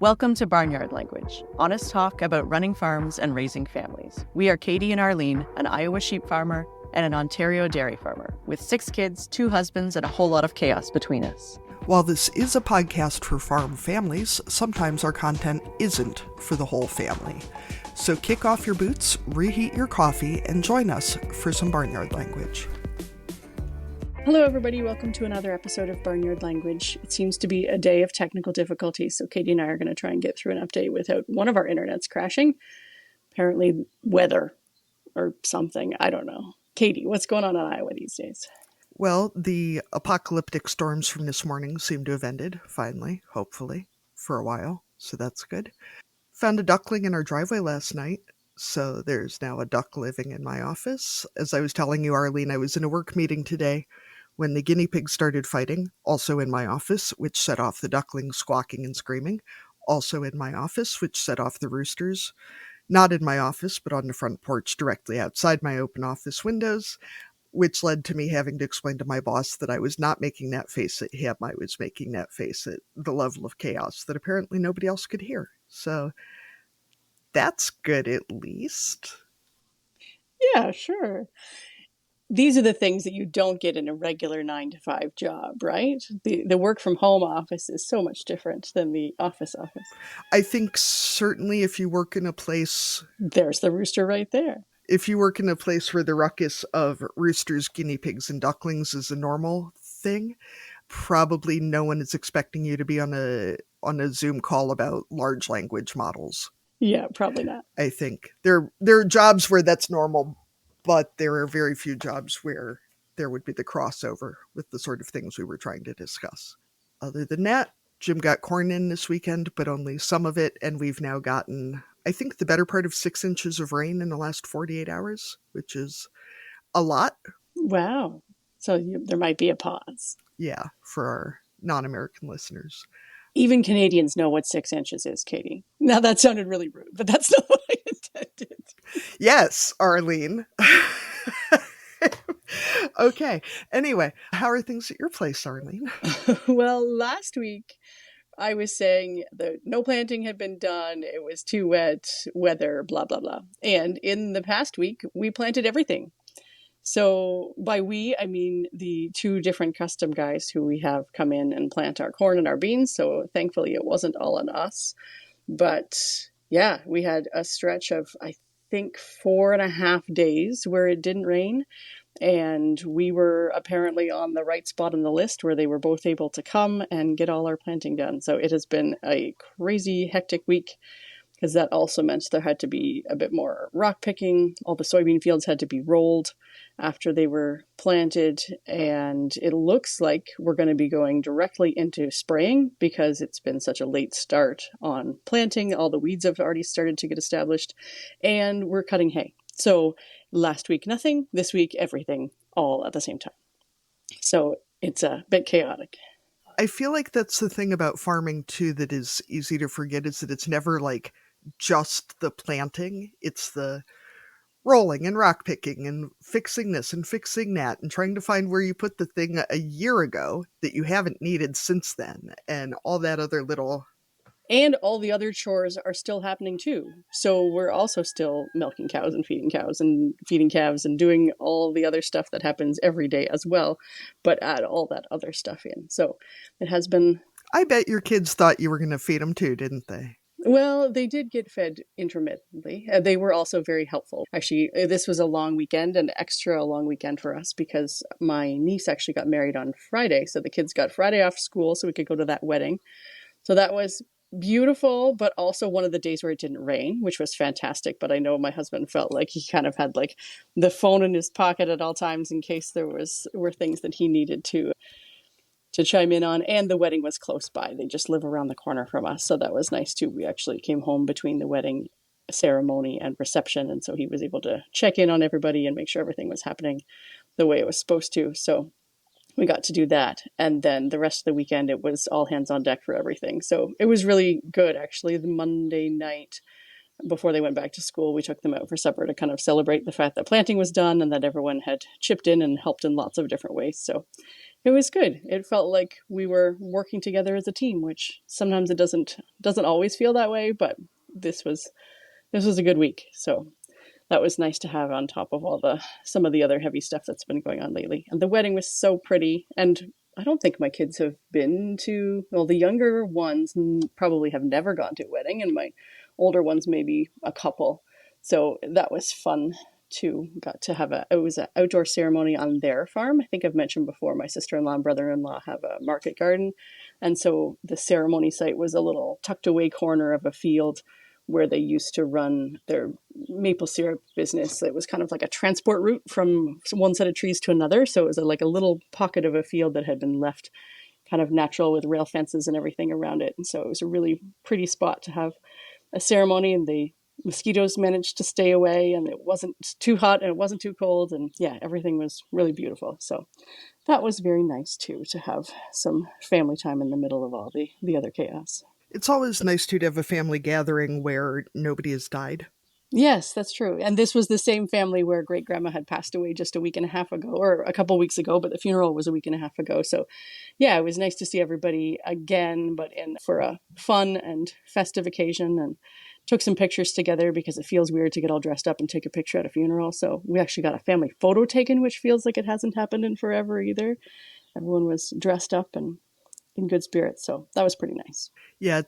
Welcome to Barnyard Language, honest talk about running farms and raising families. We are Katie and Arlene, an Iowa sheep farmer and an Ontario dairy farmer, with 6 kids, 2 husbands, and a whole lot of chaos between us. While this is a podcast for farm families, sometimes our content isn't for the whole family. So kick off your boots, reheat your coffee, and join us for some Barnyard Language. Hello, everybody. Welcome to another episode of Barnyard Language. It seems to be a day of technical difficulty, so Katie and I are going to try and get through an update without one of our internets crashing. Apparently, weather or something. I don't know. Katie, what's going on in Iowa these days? Well, the apocalyptic storms from this morning seem to have ended, finally, hopefully, for a while, so that's good. Found a duckling in our driveway last night, so there's now a duck living in my office. As I was telling you, Arlene, I was in a work meeting today when the guinea pigs started fighting, also in my office, which set off the ducklings squawking and screaming, also in my office, which set off the roosters, not in my office, but on the front porch directly outside my open office windows, which led to me having to explain to my boss that I was not making that face at him. I was making that face at the level of chaos that apparently nobody else could hear. So that's good, at least. Yeah, sure. These are the things that you don't get in a regular 9-to-5 job, right? The work from home office is so much different than the office. I think certainly if you work in a place... There's the rooster right there. If you work in a place where the ruckus of roosters, guinea pigs, and ducklings is a normal thing, probably no one is expecting you to be on a Zoom call about large language models. Yeah, probably not. I think there are jobs where that's normal, but there are very few jobs where there would be the crossover with the sort of things we were trying to discuss. Other than that, Jim got corn in this weekend, but only some of it, and we've now gotten, I think, the better part of 6 inches of rain in the last 48 hours, which is a lot. Wow. So there might be a pause. Yeah, for our non-American listeners. Even Canadians know what 6 inches is, Katie. Now that sounded really rude, but that's not what I intended. Yes, Arlene. Okay. Anyway, how are things at your place, Arlene? Well, last week I was saying that no planting had been done. It was too wet, weather, blah, blah, blah. And in the past week, we planted everything. So by we, I mean the 2 different custom guys who we have come in and plant our corn and our beans. So thankfully it wasn't all on us. But yeah, we had a stretch of, I think, 4.5 days where it didn't rain. And we were apparently on the right spot on the list where they were both able to come and get all our planting done. So it has been a crazy, hectic week, because that also meant there had to be a bit more rock picking. All the soybean fields had to be rolled after they were planted. And it looks like we're going to be going directly into spraying because it's been such a late start on planting. All the weeds have already started to get established, and we're cutting hay. So last week, nothing. This week, everything, all at the same time. So it's a bit chaotic. I feel like that's the thing about farming, too, that is easy to forget, is that it's never like just the planting. It's the rolling and rock picking and fixing this and fixing that and trying to find where you put the thing a year ago that you haven't needed since then, and all that other little... And all the other chores are still happening too. So we're also still milking cows and feeding calves and doing all the other stuff that happens every day as well, but add all that other stuff in. So it has been... I bet your kids thought you were going to feed them too, didn't they? Well, they did get fed intermittently. They were also very helpful. Actually, this was a long weekend, an extra long weekend for us, because my niece actually got married on Friday. So the kids got Friday off school so we could go to that wedding. So that was beautiful, but also one of the days where it didn't rain, which was fantastic. But I know my husband felt like he kind of had like the phone in his pocket at all times in case were things that he needed to chime in on. And the wedding was close by. They just live around the corner from us. So that was nice too. We actually came home between the wedding ceremony and reception. And so he was able to check in on everybody and make sure everything was happening the way it was supposed to. So we got to do that. And then the rest of the weekend, it was all hands on deck for everything. So it was really good, actually. The Monday night before they went back to school, we took them out for supper to kind of celebrate the fact that planting was done and that everyone had chipped in and helped in lots of different ways. So It was good. It felt like we were working together as a team, which sometimes it doesn't always feel that way, but this was this was a good week. So that was nice to have on top of all the some of the other heavy stuff that's been going on lately. And the wedding was so pretty. And I don't think my kids have been to, well, the younger ones probably have never gone to a wedding, and my older ones maybe a couple. So that was fun too. Got to have it was an outdoor ceremony on their farm. I think I've mentioned before, my sister-in-law and brother-in-law have a market garden. And so the ceremony site was a little tucked away corner of a field where they used to run their maple syrup business. It was kind of like a transport route from one set of trees to another. So it was like a little pocket of a field that had been left kind of natural with rail fences and everything around it. And so it was a really pretty spot to have a ceremony, and the mosquitoes managed to stay away, and it wasn't too hot and it wasn't too cold. And yeah, everything was really beautiful. So that was very nice too, to have some family time in the middle of all the other chaos. It's always nice to have a family gathering where nobody has died. Yes, that's true. And this was the same family where great grandma had passed away just a week and a half ago, or a couple weeks ago, but the funeral was a week and a half ago. So yeah, it was nice to see everybody again, but in for a fun and festive occasion, and took some pictures together because it feels weird to get all dressed up and take a picture at a funeral. So we actually got a family photo taken, which feels like it hasn't happened in forever either. Everyone was dressed up and in good spirits. So that was pretty nice. Yeah,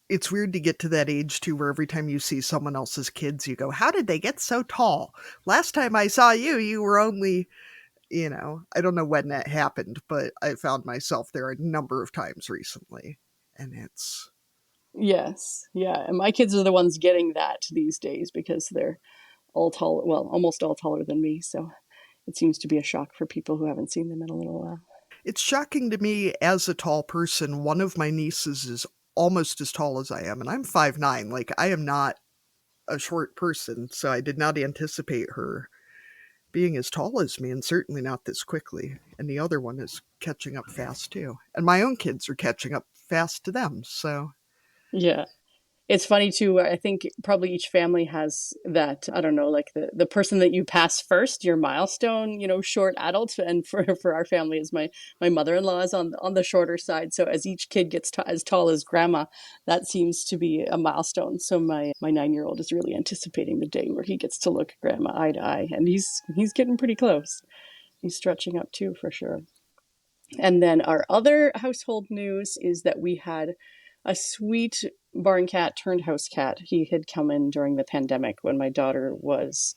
it's weird to get to that age too, where every time you see someone else's kids, you go, "How did they get so tall? Last time I saw you, you were only." I don't know when that happened, but I found myself there a number of times recently, and it's Yes. Yeah. And my kids are the ones getting that these days because they're all tall, well, almost all taller than me. So it seems to be a shock for people who haven't seen them in a little while. it's shocking to me as a tall person. One of my nieces is almost as tall as I am, and I'm 5'9". Like, I am not a short person, so I did not anticipate her being as tall as me, and certainly not this quickly. And the other one is catching up fast too. And my own kids are catching up fast to them. So Yeah. It's funny too. I think probably each family has that, I don't know, like the person that you pass first, your milestone, short adult. And for our family is my mother-in-law is on the shorter side. So as each kid gets as tall as grandma, that seems to be a milestone. So my 9-year-old is really anticipating the day where he gets to look at grandma eye to eye, and he's getting pretty close. He's stretching up too, for sure. And then our other household news is that we had a sweet barn cat turned house cat. He had come in during the pandemic when my daughter was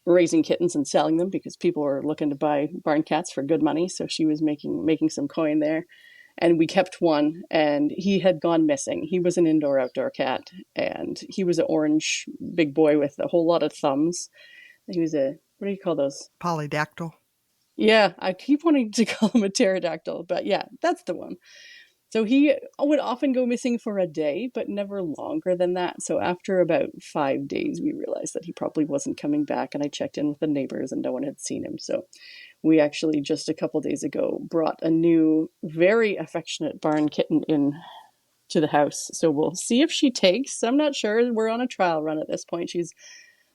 raising kittens and selling them because people were looking to buy barn cats for good money. So she was making some coin there. And we kept one, and he had gone missing. He was an indoor outdoor cat, and he was an orange big boy with a whole lot of thumbs. He was what do you call those? polydactyl. Yeah, I keep wanting to call him a pterodactyl, but yeah, that's the one. So he would often go missing for a day, but never longer than that. So after about 5 days, we realized that he probably wasn't coming back. And I checked in with the neighbors, and no one had seen him. So we actually just a couple days ago brought a new, very affectionate barn kitten in to the house. So we'll see if she takes. I'm not sure. We're on a trial run at this point. She's,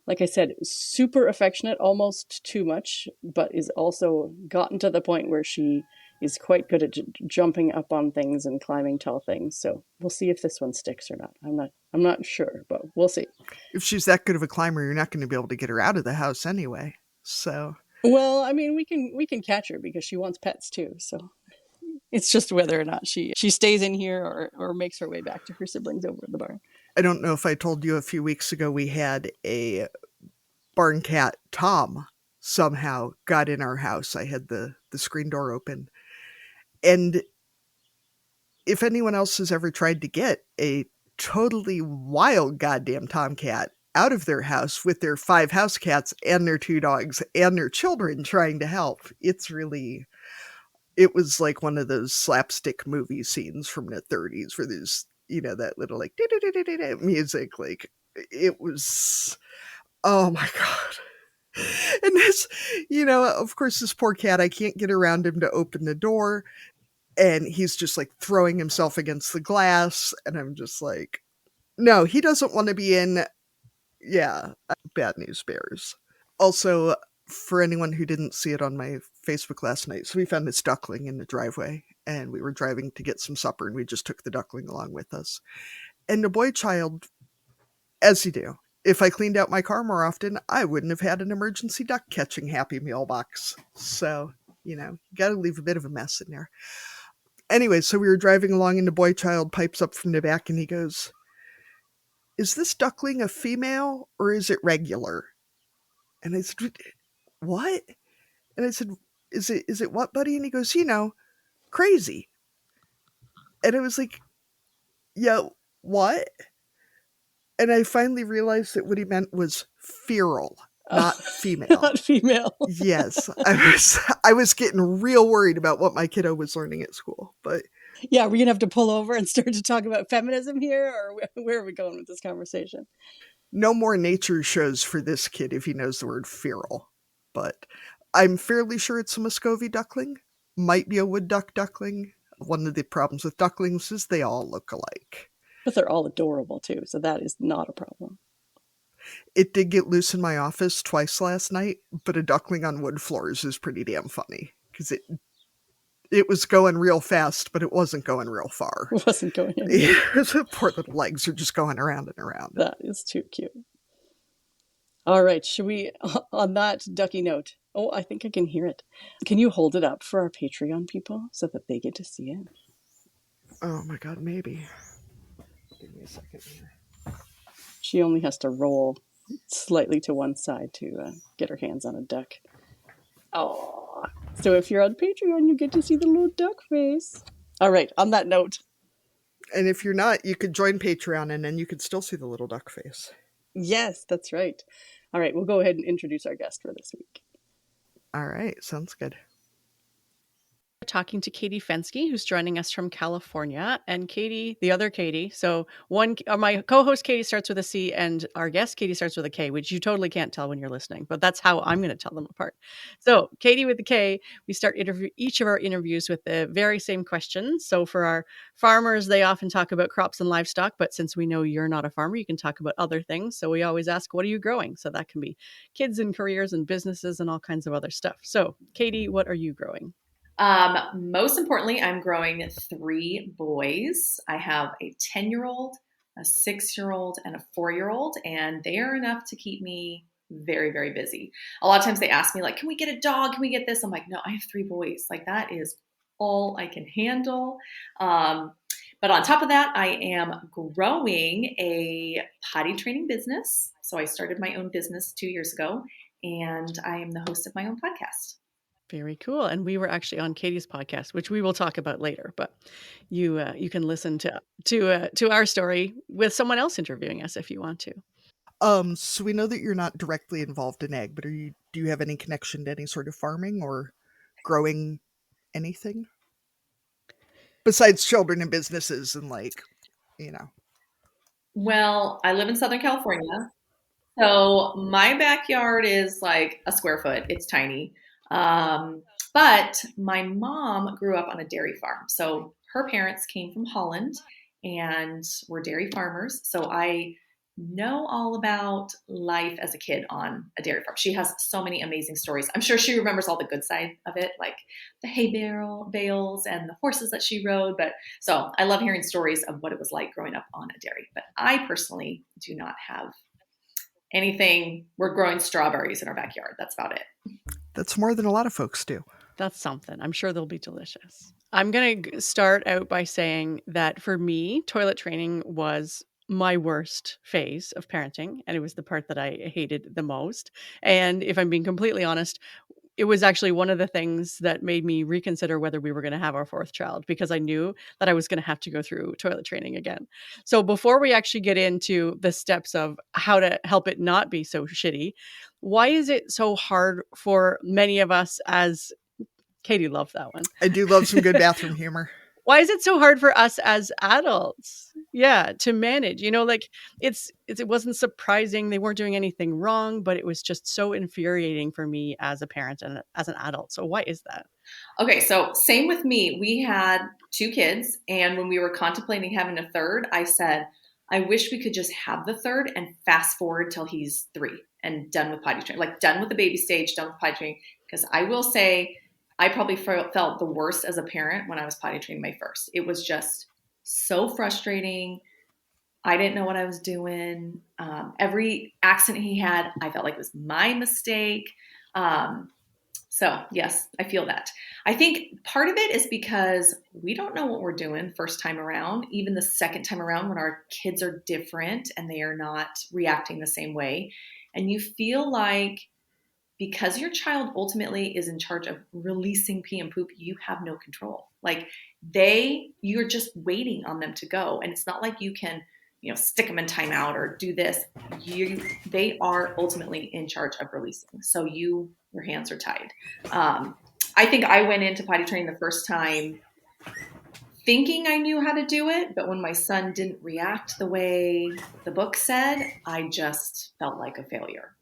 like I said, super affectionate, almost too much, but is also gotten to the point where she is quite good at jumping up on things and climbing tall things. So we'll see if this one sticks or not. I'm not sure, but we'll see. If she's that good of a climber, you're not going to be able to get her out of the house anyway. So, Well, I mean, we can catch her because she wants pets too. So it's just whether or not she stays in here or makes her way back to her siblings over at the barn. I don't know if I told you a few weeks ago we had a barn cat, Tom, somehow got in our house. I had the screen door open. And if anyone else has ever tried to get a totally wild goddamn tomcat out of their house with their 5 house cats and their 2 dogs and their children trying to help, it was like one of those slapstick movie scenes from the 30s where there's, that little like music. Like, it was, oh my God. And this, of course, this poor cat, I can't get around him to open the door. And he's just like throwing himself against the glass. And I'm just like, no, he doesn't want to be in. Yeah, bad news bears. Also, for anyone who didn't see it on my Facebook last night. So we found this duckling in the driveway, and we were driving to get some supper, and we just took the duckling along with us. And the boy child, as you do, if I cleaned out my car more often, I wouldn't have had an emergency duck catching Happy Meal box. So, you got to leave a bit of a mess in there. Anyway, so we were driving along, and the boy child pipes up from the back, and he goes, "Is this duckling a female or is it regular?" And I said, "What?" And I said, Is it what, buddy?" And he goes, "Crazy." And I was like, "Yeah, what?" And I finally realized that what he meant was feral, not female. Not female. Yes, I was getting real worried about what my kiddo was learning at school. But Yeah, we're going to have to pull over and start to talk about feminism here, or where are we going with this conversation? no more nature shows for this kid if he knows the word feral. But I'm fairly sure it's a Muscovy duckling. Might be a wood duck duckling. One of the problems with ducklings is they all look alike. But they're all adorable too, so that is not a problem. It did get loose in my office twice last night, but a duckling on wood floors is pretty damn funny because it was going real fast, but it wasn't going real far. It wasn't going anywhere. The poor little legs are just going around and around. That is too cute. All right, should we, on that ducky note, oh, I think I can hear it. Can you hold it up for our Patreon people so that they get to see it? Oh my God, maybe. Give me a second here. She only has to roll slightly to one side to get her hands on a duck. Oh, so if you're on Patreon, you get to see the little duck face. All right, on that note. And if you're not, you could join Patreon and then you could still see the little duck face. Yes, that's right. All right, we'll go ahead and introduce our guest for this week. All right, sounds good. Talking to Katie Fenske, who's joining us from California, and Katie, the other Katie. So my co-host Katie starts with a C, and our guest Katie starts with a K, which you totally can't tell when you're listening, but that's how I'm going to tell them apart. So Katie with the K, we start each of our interviews with the very same questions. So for our farmers, they often talk about crops and livestock, but since we know you're not a farmer, you can talk about other things. So we always ask, what are you growing? So that can be kids and careers and businesses and all kinds of other stuff. So Katie, what are you growing? Most importantly, I'm growing 3 boys. I have a 10-year-old, a 6-year-old, and a 4-year-old, and they are enough to keep me very, very busy. A lot of times they ask me, like, can we get a dog? Can we get this? I'm like, no, I have 3 boys. Like, that is all I can handle. But on top of that, I am growing a potty training business. So I started my own business 2 years ago, and I am the host of my own podcast. Very cool. And we were actually on Katie's podcast, which we will talk about later. But you can listen to our story with someone else interviewing us if you want to. So we know that you're not directly involved in ag, but do you have any connection to any sort of farming or growing anything besides children and businesses and Well, I live in Southern California. So my backyard is like a square foot. It's tiny. But my mom grew up on a dairy farm. So her parents came from Holland and were dairy farmers. So I know all about life as a kid on a dairy farm. She has so many amazing stories. I'm sure she remembers all the good side of it, like the hay bales and the horses that she rode. But so I love hearing stories of what it was like growing up on a dairy. But I personally do not have anything. We're growing strawberries in our backyard. That's about it. That's more than a lot of folks do. That's something. I'm sure they'll be delicious. I'm going to start out by saying that for me, toilet training was my worst phase of parenting, and it was the part that I hated the most. And if I'm being completely honest, it was actually one of the things that made me reconsider whether we were going to have our 4th child, because I knew that I was going to have to go through toilet training again. So before we actually get into the steps of how to help it not be so shitty, why is it so hard for many of us as Katie loved that one. I do love some good bathroom humor. Why is it so hard for us as adults? Yeah, to manage, like it wasn't surprising. They weren't doing anything wrong, but it was just so infuriating for me as a parent and as an adult. So why is that? Okay, so same with me. We had 2 kids, and when we were contemplating having a 3rd, I said, I wish we could just have the 3rd and fast forward till he's 3 and done with potty training, like done with the baby stage, done with potty training. Because I will say, I probably felt the worst as a parent when I was potty training my first. It was just so frustrating. I didn't know what I was doing. Every accident he had, I felt like it was my mistake. So yes, I feel that. I think part of it is because we don't know what we're doing first time around, even the second time around when our kids are different and they are not reacting the same way. And you feel like because your child ultimately is in charge of releasing pee and poop, you have no control. Like you're just waiting on them to go. And it's not like you can, stick them in timeout or do this. They are ultimately in charge of releasing. So your hands are tied. I think I went into potty training the first time thinking I knew how to do it, but when my son didn't react the way the book said, I just felt like a failure.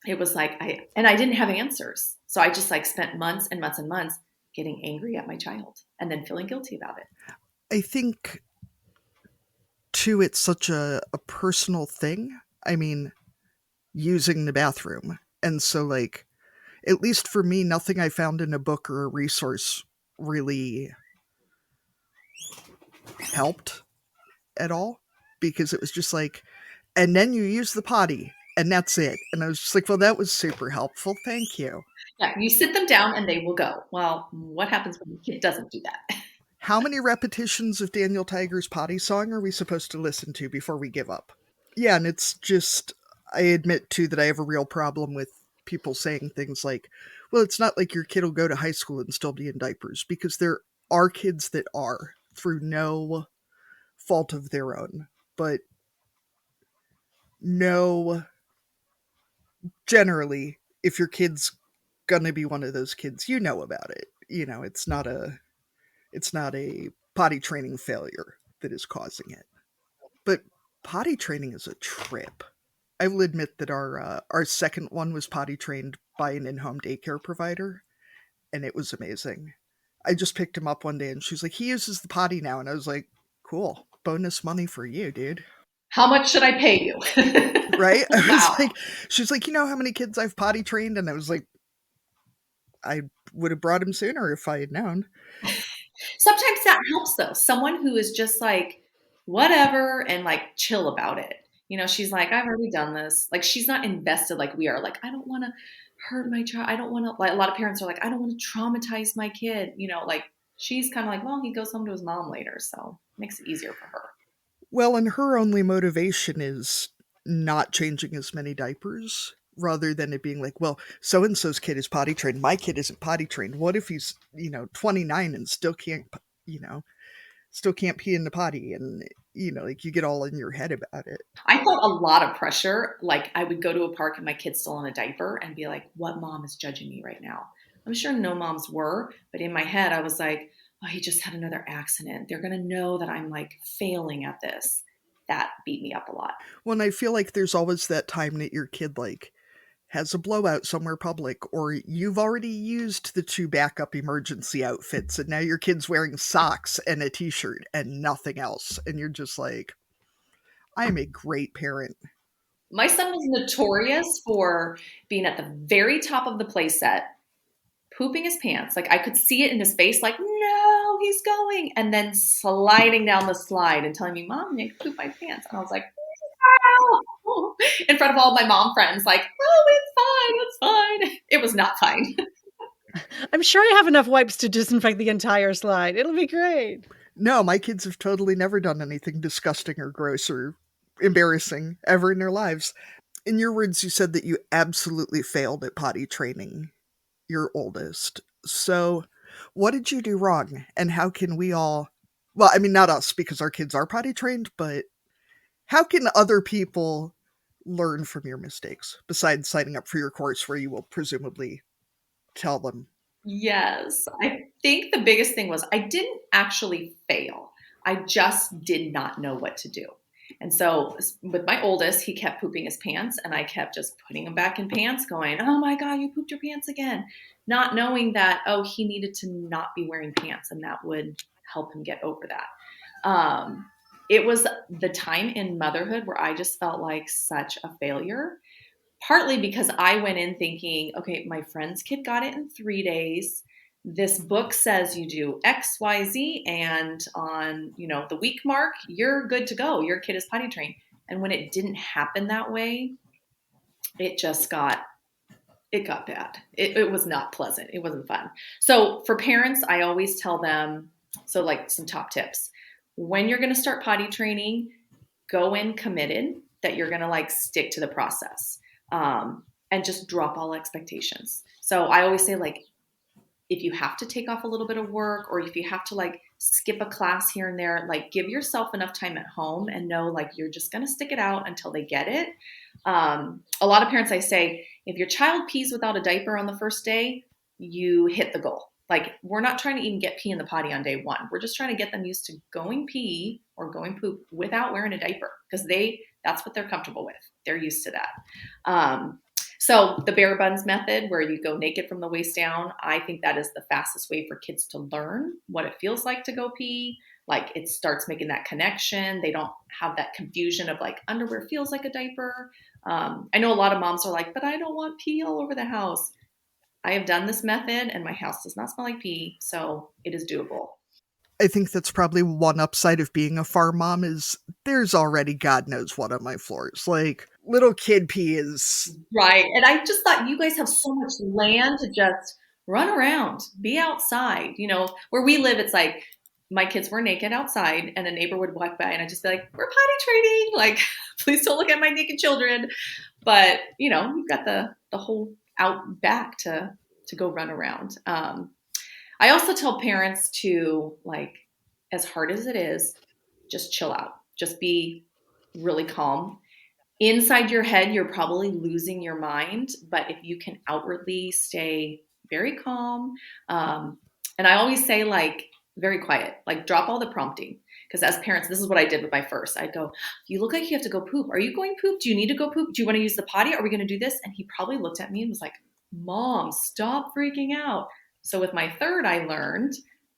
It was like I didn't have answers. So I just spent months and months and months getting angry at my child and then feeling guilty about it. I think too, it's such a personal thing. I mean, using the bathroom. And so at least for me, nothing I found in a book or a resource really helped at all, because it was just and then you use the potty and that's it. And I was just like, well, that was super helpful. Thank you. Yeah, you sit them down and they will go. Well, what happens when the kid doesn't do that? How many repetitions of Daniel Tiger's potty song are we supposed to listen to before we give up? Yeah, and it's just, I admit too that I have a real problem with people saying things like, well, it's not like your kid will go to high school and still be in diapers, because there are kids that are, through no fault of their own. But no, generally, if your kid's gonna be one of those kids, you know about it. It's not a potty training failure that is causing it. But potty training is a trip. I will admit that our second one was potty trained by an in-home daycare provider, and it was amazing. I just picked him up one day and she's like, he uses the potty now, and I was like, cool, bonus money for you, dude. How much should I pay you? Right? I was Wow. she's like, you know how many kids I've potty trained? And I was like, I would have brought him sooner if I had known. Sometimes that helps though. Someone who is just whatever and chill about it. She's like, I've already done this. She's not invested like we are. I don't want to hurt my child. I don't want to, a lot of parents are like, I don't want to traumatize my kid. She's kind of well, he goes home to his mom later. So it makes it easier for her. Well, and her only motivation is not changing as many diapers, rather than it being like, well, so and so's kid is potty trained. My kid isn't potty trained. What if he's, 29 and still can't, still can't pee in the potty? And, you get all in your head about it. I felt a lot of pressure. I would go to a park and my kid's still in a diaper and be like, what mom is judging me right now? I'm sure no moms were, but in my head, I was like, oh, he just had another accident. They're going to know that I'm failing at this. That beat me up a lot. Well, and I feel like there's always that time that your kid has a blowout somewhere public, or you've already used the 2 backup emergency outfits and now your kid's wearing socks and a t-shirt and nothing else. And you're just like, I am a great parent. My son was notorious for being at the very top of the play set, pooping his pants. I could see it in his face, no, he's going. And then sliding down the slide and telling me, Mom, I poop my pants. And I was like, oh, in front of all my mom friends, oh, it's fine. It was not fine. I'm sure I have enough wipes to disinfect the entire slide. It'll be great. No, my kids have totally never done anything disgusting or gross or embarrassing ever in their lives. In your words, you said that you absolutely failed at potty training your oldest. So what did you do wrong? And how can we all, well, I mean, not us, because our kids are potty trained, but how can other people learn from your mistakes besides signing up for your course where you will presumably tell them? Yes. I think the biggest thing was I didn't actually fail. I just did not know what to do. And so with my oldest, he kept pooping his pants and I kept just putting him back in pants going, oh my God, you pooped your pants again. Not knowing that, he needed to not be wearing pants and that would help him get over that. It was the time in motherhood where I just felt like such a failure, partly because I went in thinking, okay, my friend's kid got it in 3 days. this book says you do X, Y, Z, and on, the week mark, you're good to go. Your kid is potty trained. And when it didn't happen that way, it got bad. It was not pleasant. It wasn't fun. So for parents, I always tell them, so like some top tips. When you're going to start potty training, go in committed that you're going to like stick to the process, and just drop all expectations. So I always say, like, if you have to take off a little bit of work, or if you have to like skip a class here and there, like give yourself enough time at home and know like you're just going to stick it out until they get it. A lot of parents, I say, if your child pees without a diaper on the first day, you hit the goal. Like, we're not trying to even get pee in the potty on day one. We're just trying to get them used to going pee or going poop without wearing a diaper, because that's what they're comfortable with. They're used to that. So the bare buns method, where you go naked from the waist down, I think that is the fastest way for kids to learn what it feels like to go pee. Like, it starts making that connection. They don't have that confusion of like, underwear feels like a diaper. I know a lot of moms are like, but I don't want pee all over the house. I have done this method and my house does not smell like pee, so it is doable. I think that's probably one upside of being a farm mom is there's already God knows what on my floors. Like, little kid pee is... Right. And I just thought, you guys have so much land to just run around, be outside. Where we live, it's like my kids were naked outside and a neighbor would walk by and I'd just be like, we're potty training. Like, please don't look at my naked children. But, you've got the whole out back to go run around. I also tell parents to, like, as hard as it is, just chill out. Just be really calm. Inside your head, you're probably losing your mind, but if you can outwardly stay very calm, and I always say, like, very quiet, like, drop all the prompting. Because as parents, this is what I did with my first. I'd go, you look like you have to go poop. Are you going poop? Do you need to go poop? Do you want to use the potty? Are we going to do this? And he probably looked at me and was like, Mom, stop freaking out. So with my third, I learned,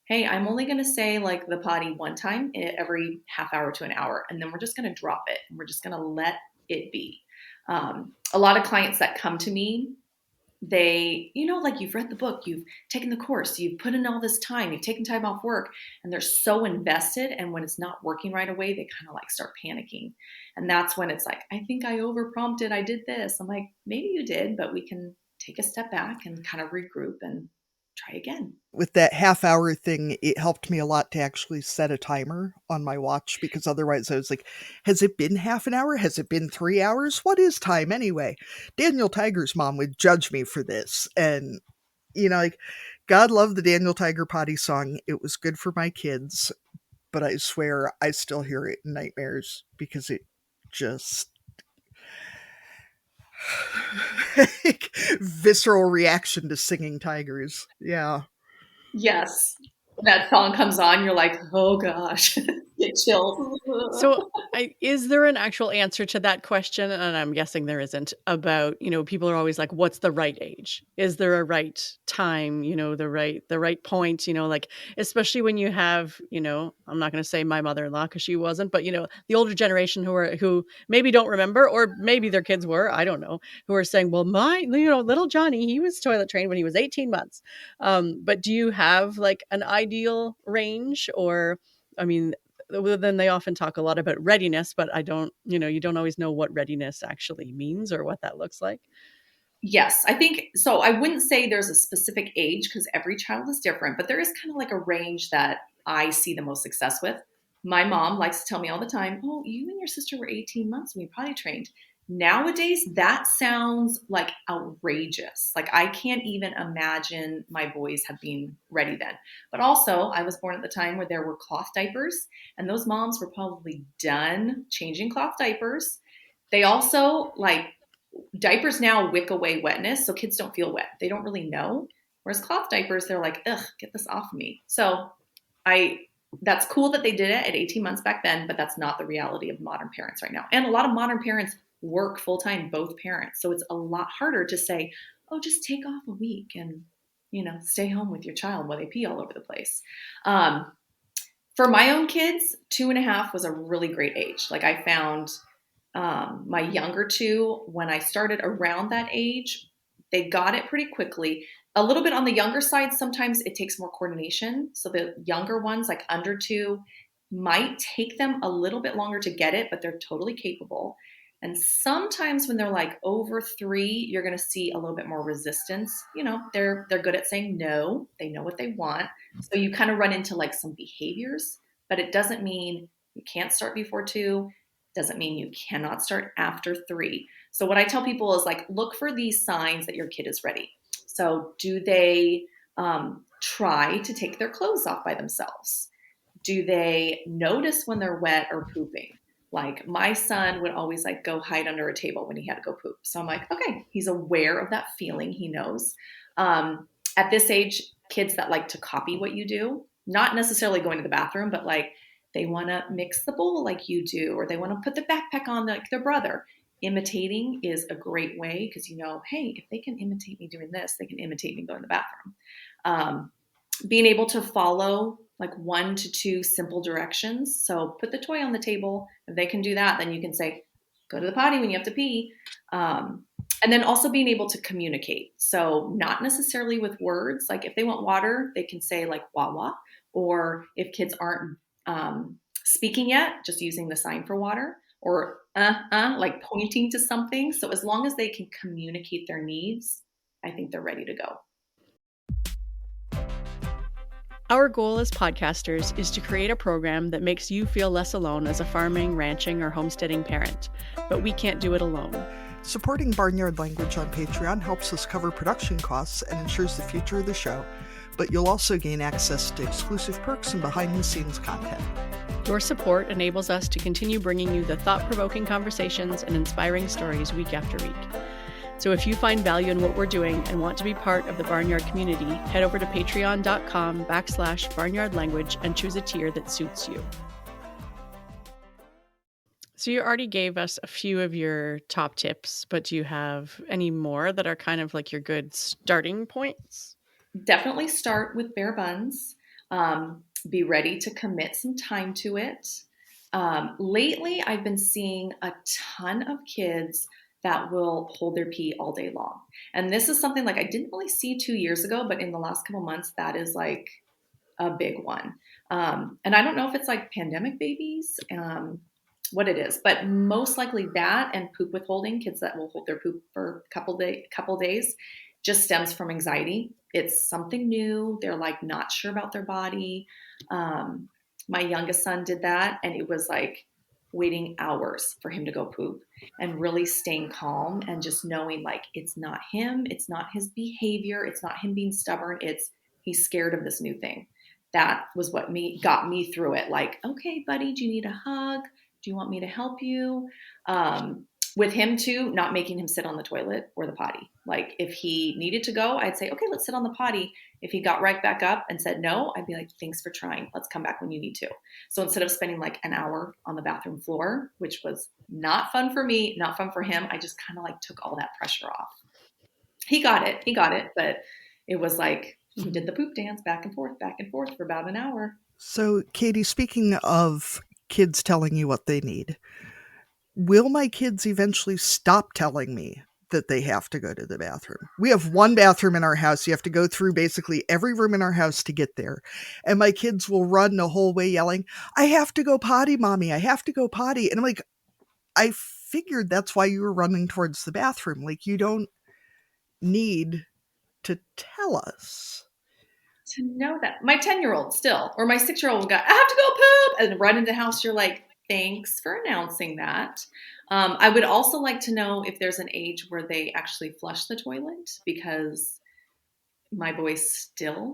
hey, I'm only going to say like the potty one time every half hour to an hour. And then we're just going to drop it. And we're just going to let it be. A lot of clients that come to me, they, like, you've read the book, you've taken the course, you've put in all this time, you've taken time off work, and they're so invested. And when it's not working right away, they kind of like start panicking. And that's when it's like, I think I over prompted, I did this. I'm like, maybe you did, but we can take a step back and kind of regroup and try again. With that half hour thing, it helped me a lot to actually set a timer on my watch, because otherwise I was like, has it been half an hour? Has it been 3 hours? What is time anyway? Daniel Tiger's mom would judge me for this. And, like, God love the Daniel Tiger potty song. It was good for my kids, but I swear I still hear it in nightmares because it just... visceral reaction to singing tigers. Yeah. Yes. When that song comes on, you're like, oh gosh, get chills. So is there an actual answer to that question? And I'm guessing there isn't, about, people are always like, what's the right age? Is there a right time, the right point, like, especially when you have, I'm not going to say my mother-in-law because she wasn't, but, the older generation who maybe don't remember, or maybe their kids were, I don't know, who are saying, well, my, little Johnny, he was toilet trained when he was 18 months. But do you have like an ideal range? Or, I mean, then they often talk a lot about readiness, but I don't, you don't always know what readiness actually means or what that looks like. Yes, I think so. I wouldn't say there's a specific age because every child is different, but there is kind of like a range that I see the most success with. My mom likes to tell me all the time, oh, you and your sister were 18 months when you potty trained. Nowadays, that sounds like outrageous. Like, I can't even imagine my boys have been ready then. But also, I was born at the time where there were cloth diapers, and those moms were probably done changing cloth diapers. They also, like, diapers now wick away wetness, so kids don't feel wet. They don't really know. Whereas cloth diapers, they're like, ugh, get this off of me. So that's cool that they did it at 18 months back then, but that's not the reality of modern parents right now. And a lot of modern parents work full-time, both parents. So it's a lot harder to say, oh, just take off a week and, stay home with your child while they pee all over the place. For my own kids, 2.5 was a really great age. Like, I found my younger two, when I started around that age, They got it pretty quickly. A little bit on the younger side, sometimes it takes more coordination. So the younger ones, like under 2, might take them a little bit longer to get it, but they're totally capable. And sometimes when they're like over 3, you're going to see a little bit more resistance. They're good at saying no. They know what they want. So you kind of run into like some behaviors, but it doesn't mean you can't start before 2. Doesn't mean you cannot start after 3. So what I tell people is like, look for these signs that your kid is ready. So do they try to take their clothes off by themselves? Do they notice when they're wet or pooping? Like my son would always like go hide under a table when he had to go poop. So I'm like, okay, he's aware of that feeling. He knows. At this age, kids that like to copy what you do, not necessarily going to the bathroom, but like they want to mix the bowl like you do, or they want to put the backpack on like their brother. Imitating is a great way because hey, if they can imitate me doing this, they can imitate me going to the bathroom. Being able to follow like 1 to 2 simple directions. So put the toy on the table. If they can do that, then you can say, go to the potty when you have to pee. And then also being able to communicate. So not necessarily with words. Like if they want water, they can say like wah wah. Or if kids aren't speaking yet, just using the sign for water, or like pointing to something. So as long as they can communicate their needs, I think they're ready to go. Our goal as podcasters is to create a program that makes you feel less alone as a farming, ranching, or homesteading parent, but we can't do it alone. Supporting Barnyard Language on Patreon helps us cover production costs and ensures the future of the show, but you'll also gain access to exclusive perks and behind-the-scenes content. Your support enables us to continue bringing you the thought-provoking conversations and inspiring stories week after week. So if you find value in what we're doing and want to be part of the Barnyard community, head over to patreon.com/barnyardlanguage and choose a tier that suits you. So you already gave us a few of your top tips, but do you have any more that are kind of like your good starting points? Definitely start with bare buns. Be ready to commit some time to it. Lately, I've been seeing a ton of kids that will hold their pee all day long. And this is something like I didn't really see 2 years ago, but in the last couple months, that is like a big one. And I don't know if it's like pandemic babies, what it is, but most likely that and poop withholding, kids that will hold their poop for a couple days, just stems from anxiety. It's something new. They're like not sure about their body. My youngest son did that, and it was like waiting hours for him to go poop and really staying calm and just knowing like it's not him, it's not his behavior, it's not him being stubborn, it's he's scared of this new thing. That was what got me through it. Like, okay, buddy, do you need a hug? Do you want me to help you? With him too, not making him sit on the toilet or the potty. Like if he needed to go, I'd say, okay, let's sit on the potty. If he got right back up and said no, I'd be like, thanks for trying. Let's come back when you need to. So instead of spending like an hour on the bathroom floor, which was not fun for me, not fun for him, I just kind of like took all that pressure off. He got it, but it was like he did the poop dance back and forth for about an hour. So, Katie, speaking of kids telling you what they need, will my kids eventually stop telling me that they have to go to the bathroom? We have one bathroom in our house. You have to go through basically every room in our house to get there. And my kids will run the whole way yelling, I have to go potty, Mommy. I have to go potty. And I'm like, I figured that's why you were running towards the bathroom. Like, you don't need to tell us. To know that. My 10-year-old still, or my 6-year-old will go, I have to go poop, and run into the house. You're like, thanks for announcing that. I would also like to know if there's an age where they actually flush the toilet, because my boys still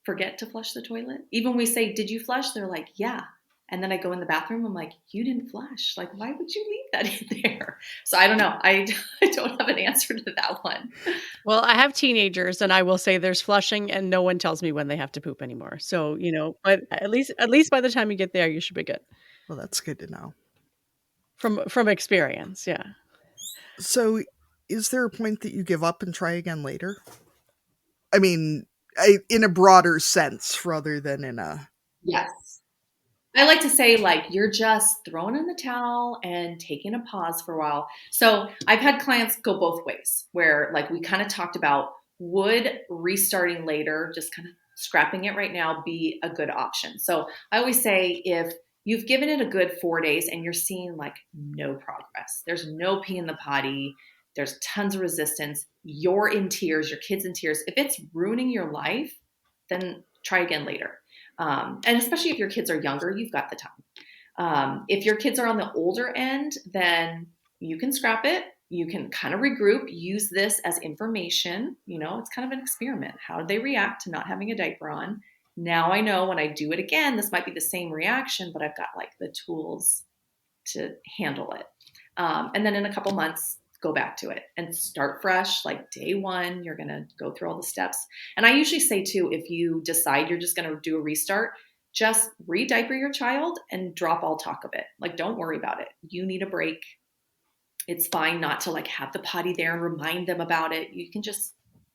forget to flush the toilet. Even when we say, did you flush? They're like, yeah. And then I go in the bathroom. I'm like, you didn't flush. Like, why would you leave that in there? So I don't know. I don't have an answer to that one. Well, I have teenagers, and I will say there's flushing, and no one tells me when they have to poop anymore. So, but at least by the time you get there, you should be good. Well, that's good to know. From experience, yeah. So is there a point that you give up and try again later? I mean, in a broader sense rather than in a... Yes. I like to say, like, you're just throwing in the towel and taking a pause for a while. So I've had clients go both ways where, like, we kind of talked about, would restarting later, just kind of scrapping it right now, be a good option? So I always say, if you've given it a good 4 days and you're seeing like no progress, there's no pee in the potty, there's tons of resistance, you're in tears, your kid's in tears, if it's ruining your life, then try again later. And especially if your kids are younger, you've got the time. If your kids are on the older end, then you can scrap it. You can kind of regroup, use this as information. You know, it's kind of an experiment. How do they react to not having a diaper on? Now I know when I do it again, this might be the same reaction, but I've got like the tools to handle it. And then in a couple months, go back to it and start fresh. Like day one, you're going to go through all the steps. And I usually say too, if you decide you're just going to do a restart, just re-diaper your child and drop all talk of it. Like, don't worry about it. You need a break. It's fine not to like have the potty there and remind them about it. You can just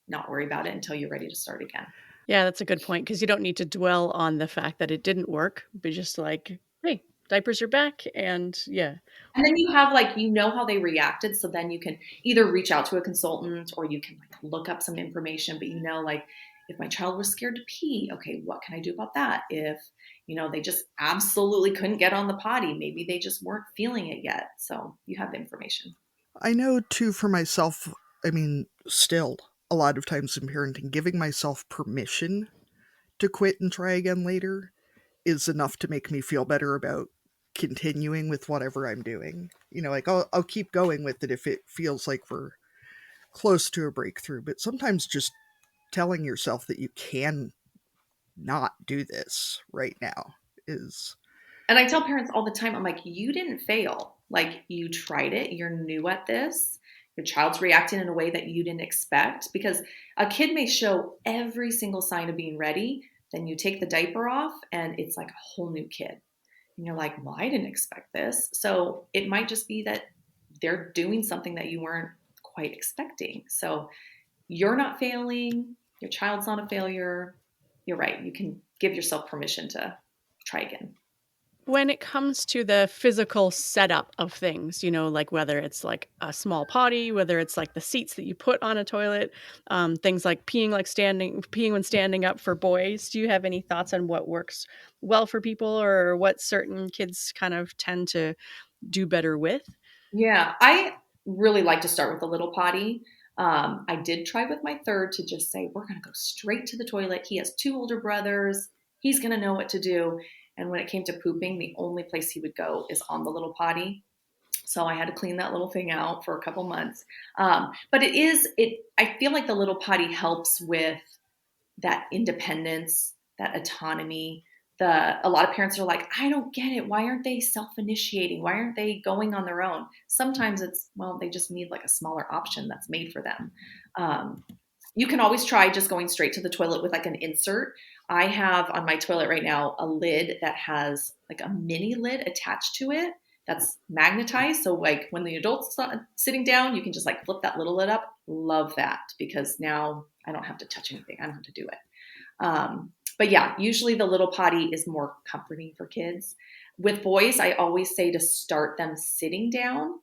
not worry about it until you're ready to start again. Yeah, that's a good point, because you don't need to dwell on the fact that it didn't work, but just like, hey, diapers are back, and yeah. And then you have like, you know how they reacted. So then you can either reach out to a consultant or you can like look up some information, but you know, like if my child was scared to pee, okay, what can I do about that? If, you know, they just absolutely couldn't get on the potty, maybe they just weren't feeling it yet. So you have the information. I know too for myself, I mean, still a lot of times in parenting, giving myself permission to quit and try again later is enough to make me feel better about continuing with whatever I'm doing. You know, like I'll keep going with it if it feels like we're close to a breakthrough, but sometimes just telling yourself that you can not do this right now is. And I tell parents all the time, I'm like, you didn't fail. Like, you tried it. You're new at this. Your child's reacting in a way that you didn't expect, because a kid may show every single sign of being ready. Then you take the diaper off and it's like a whole new kid. And you're like, well, I didn't expect this. So it might just be that they're doing something that you weren't quite expecting. So you're not failing. Your child's not a failure. You're right. You can give yourself permission to try again. When it comes to the physical setup of things, you know, like whether it's like a small potty, whether it's like the seats that you put on a toilet, things like peeing when standing up for boys, do you have any thoughts on what works well for people, or what certain kids kind of tend to do better with? Yeah, I really like to start with a little potty. I did try with my third to just say, we're going to go straight to the toilet. He has two older brothers. He's going to know what to do. And when it came to pooping, the only place he would go is on the little potty. So I had to clean that little thing out for a couple months. But I feel like the little potty helps with that independence, that autonomy. A lot of parents are like, I don't get it. Why aren't they self-initiating? Why aren't they going on their own? Sometimes it's, well, they just need like a smaller option that's made for them. You can always try just going straight to the toilet with like an insert. I have on my toilet right now a lid that has like a mini lid attached to it that's magnetized. So like when the adult's sitting down, you can just like flip that little lid up. Love that, because now I don't have to touch anything. I don't have to do it. But yeah, usually the little potty is more comforting for kids. With boys, I always say to start them sitting down,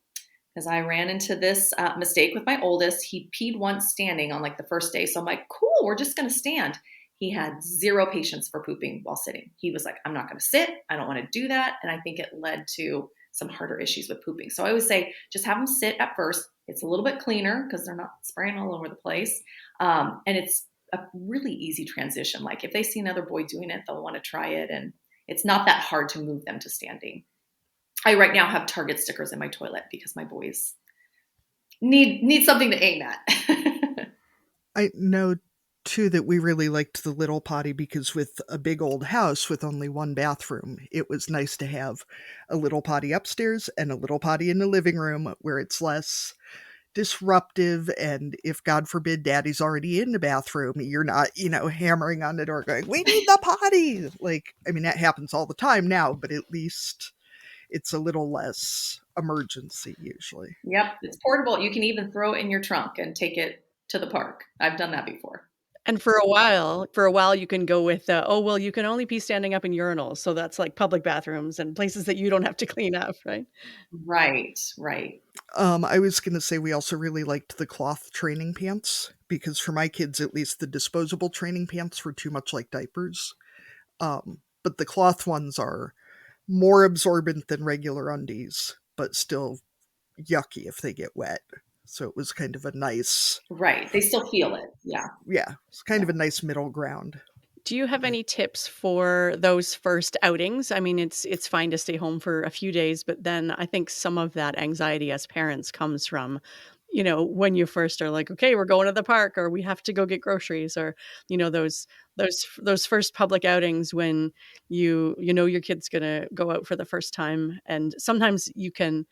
because I ran into this mistake with my oldest. He peed once standing on like the first day. So I'm like, cool, we're just going to stand. He had zero patience for pooping while sitting. He was like, I'm not going to sit. I don't want to do that. And I think it led to some harder issues with pooping. So I always say, just have them sit at first. It's a little bit cleaner because they're not spraying all over the place. And it's a really easy transition. Like if they see another boy doing it, they'll want to try it. And it's not that hard to move them to standing. I right now have Target stickers in my toilet because my boys need something to aim at. I know too that we really liked the little potty because with a big old house with only one bathroom, it was nice to have a little potty upstairs and a little potty in the living room where it's less disruptive. And if God forbid daddy's already in the bathroom, you're not, hammering on the door going, we need the potty. Like, I mean, that happens all the time now, but at least it's a little less emergency usually. Yep. It's portable. You can even throw it in your trunk and take it to the park. I've done that before. And for a while, you can go with, oh, well, you can only pee standing up in urinals. So that's like public bathrooms and places that you don't have to clean up, right? Right, right. I was going to say we also really liked the cloth training pants because for my kids, at least, the disposable training pants were too much like diapers. But the cloth ones are more absorbent than regular undies, but still yucky if they get wet. So it was kind of a nice, Right. They still feel it. Yeah. it's kind of a nice middle ground. Do you have any tips for those first outings? I mean, it's fine to stay home for a few days, but then I think some of that anxiety as parents comes from, when you first are like, okay, we're going to the park, or we have to go get groceries, or those first public outings when you know your kid's gonna go out for the first time, and sometimes you can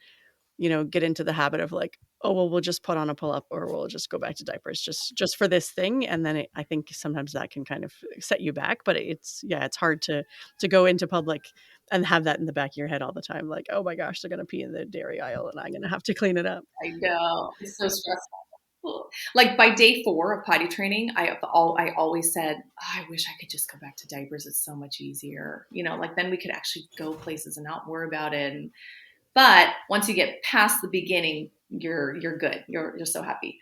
get into the habit of like, oh, well, we'll just put on a pull up or we'll just go back to diapers just for this thing. And then I think sometimes that can kind of set you back, but it's hard to go into public and have that in the back of your head all the time. Like, oh my gosh, they're going to pee in the dairy aisle and I'm going to have to clean it up. I know. It's so stressful. Like by day 4 of potty training, I always said, oh, I wish I could just go back to diapers. It's so much easier. Like then we could actually go places and not worry about it. But once you get past the beginning, you're good. You're so happy.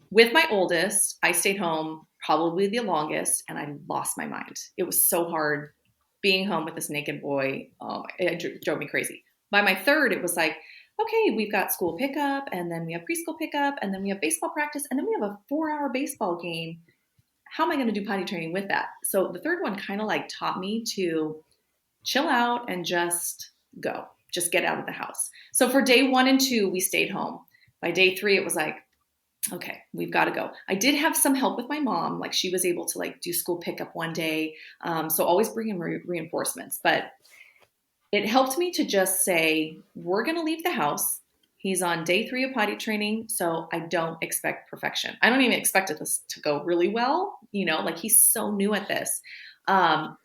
With my oldest, I stayed home probably the longest, and I lost my mind. It was so hard being home with this naked boy. It drove me crazy. By my third, it was like, okay, we've got school pickup, and then we have preschool pickup, and then we have baseball practice, and then we have a 4-hour baseball game. How am I going to do potty training with that? So the third one kind of like taught me to chill out and just go. Just get out of the house. So for day 1 and 2, we stayed home. By day 3, it was like, okay, we've got to go. I did have some help with my mom. Like she was able to like do school pickup one day. So always bring in reinforcements. But it helped me to just say, we're going to leave the house. He's on day 3 of potty training. So I don't expect perfection. I don't even expect it to go really well. Like he's so new at this. I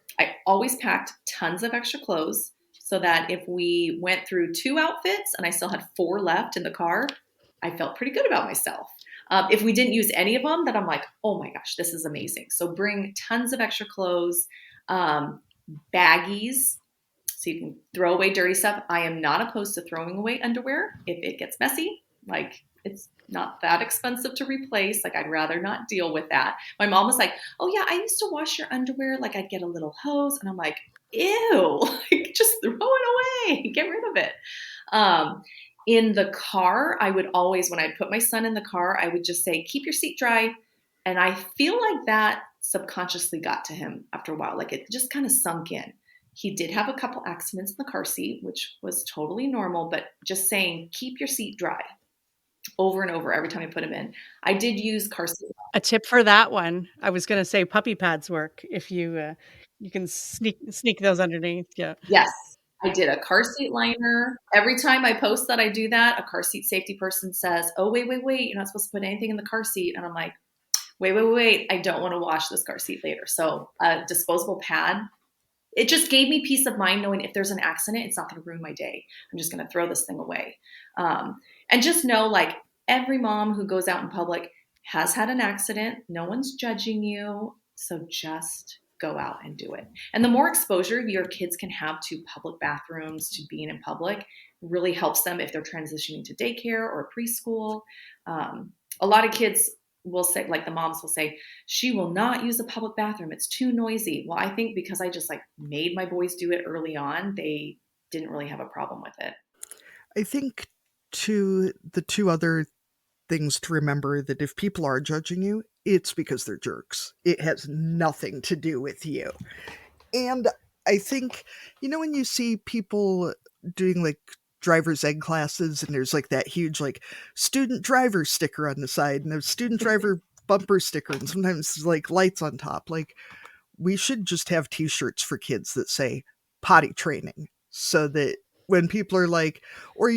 always packed tons of extra clothes, so that if we went through 2 outfits and I still had 4 left in the car, I felt pretty good about myself. If we didn't use any of them, then I'm like, oh my gosh, this is amazing. So bring tons of extra clothes, baggies, so you can throw away dirty stuff. I am not opposed to throwing away underwear if it gets messy. Like it's not that expensive to replace. Like I'd rather not deal with that. My mom was like, oh yeah, I used to wash your underwear. Like I'd get a little hose. And I'm like, ew, like just throw it away, get rid of it. In the car, I would always, when I'd put my son in the car, I would just say, keep your seat dry. And I feel like that subconsciously got to him after a while. Like it just kind of sunk in. He did have a couple accidents in the car seat, which was totally normal, but just saying, keep your seat dry over and over every time I put him in. I did use car seat. A tip for that one, I was going to say puppy pads work if you can sneak those underneath. Yeah. Yes, I did a car seat liner. Every time I post that I do that, a car seat safety person says, oh, wait, you're not supposed to put anything in the car seat. And I'm like, wait, I don't want to wash this car seat later. So a disposable pad, it just gave me peace of mind knowing if there's an accident, it's not going to ruin my day. I'm just going to throw this thing away. And just know, like, every mom who goes out in public has had an accident. No one's judging you. So just go out and do it. And the more exposure your kids can have to public bathrooms, to being in public, really helps them if they're transitioning to daycare or preschool. A lot of kids will say, like the moms will say, she will not use a public bathroom. It's too noisy. Well, I think because I just like made my boys do it early on, they didn't really have a problem with it. I think the 2 other things to remember, that if people are judging you, it's because they're jerks. It has nothing to do with you. And I think, when you see people doing like driver's ed classes and there's like that huge like student driver sticker on the side and a student driver bumper sticker and sometimes like lights on top, like we should just have t-shirts for kids that say potty training, so that when people are like, or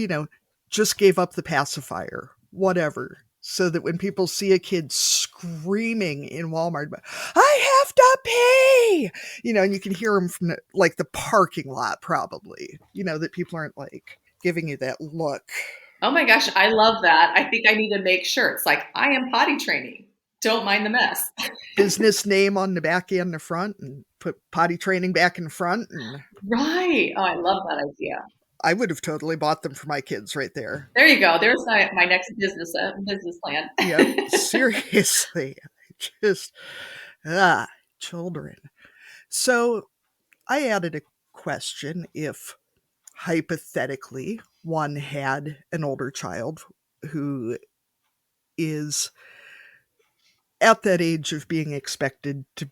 just gave up the pacifier, whatever, so that when people see a kid screaming in Walmart, I have to pee, and you can hear them from the parking lot, probably, that people aren't like giving you that look. Oh my gosh, I love that. I think I need to make shirts like, I am potty training. Don't mind the mess. Business name on the back and the front, and put potty training back in front. And Right. Oh, I love that idea. I would have totally bought them for my kids right there. There you go. There's my next business plan. Yep, seriously. Just, children. So I added a question: if hypothetically one had an older child who is at that age of being expected to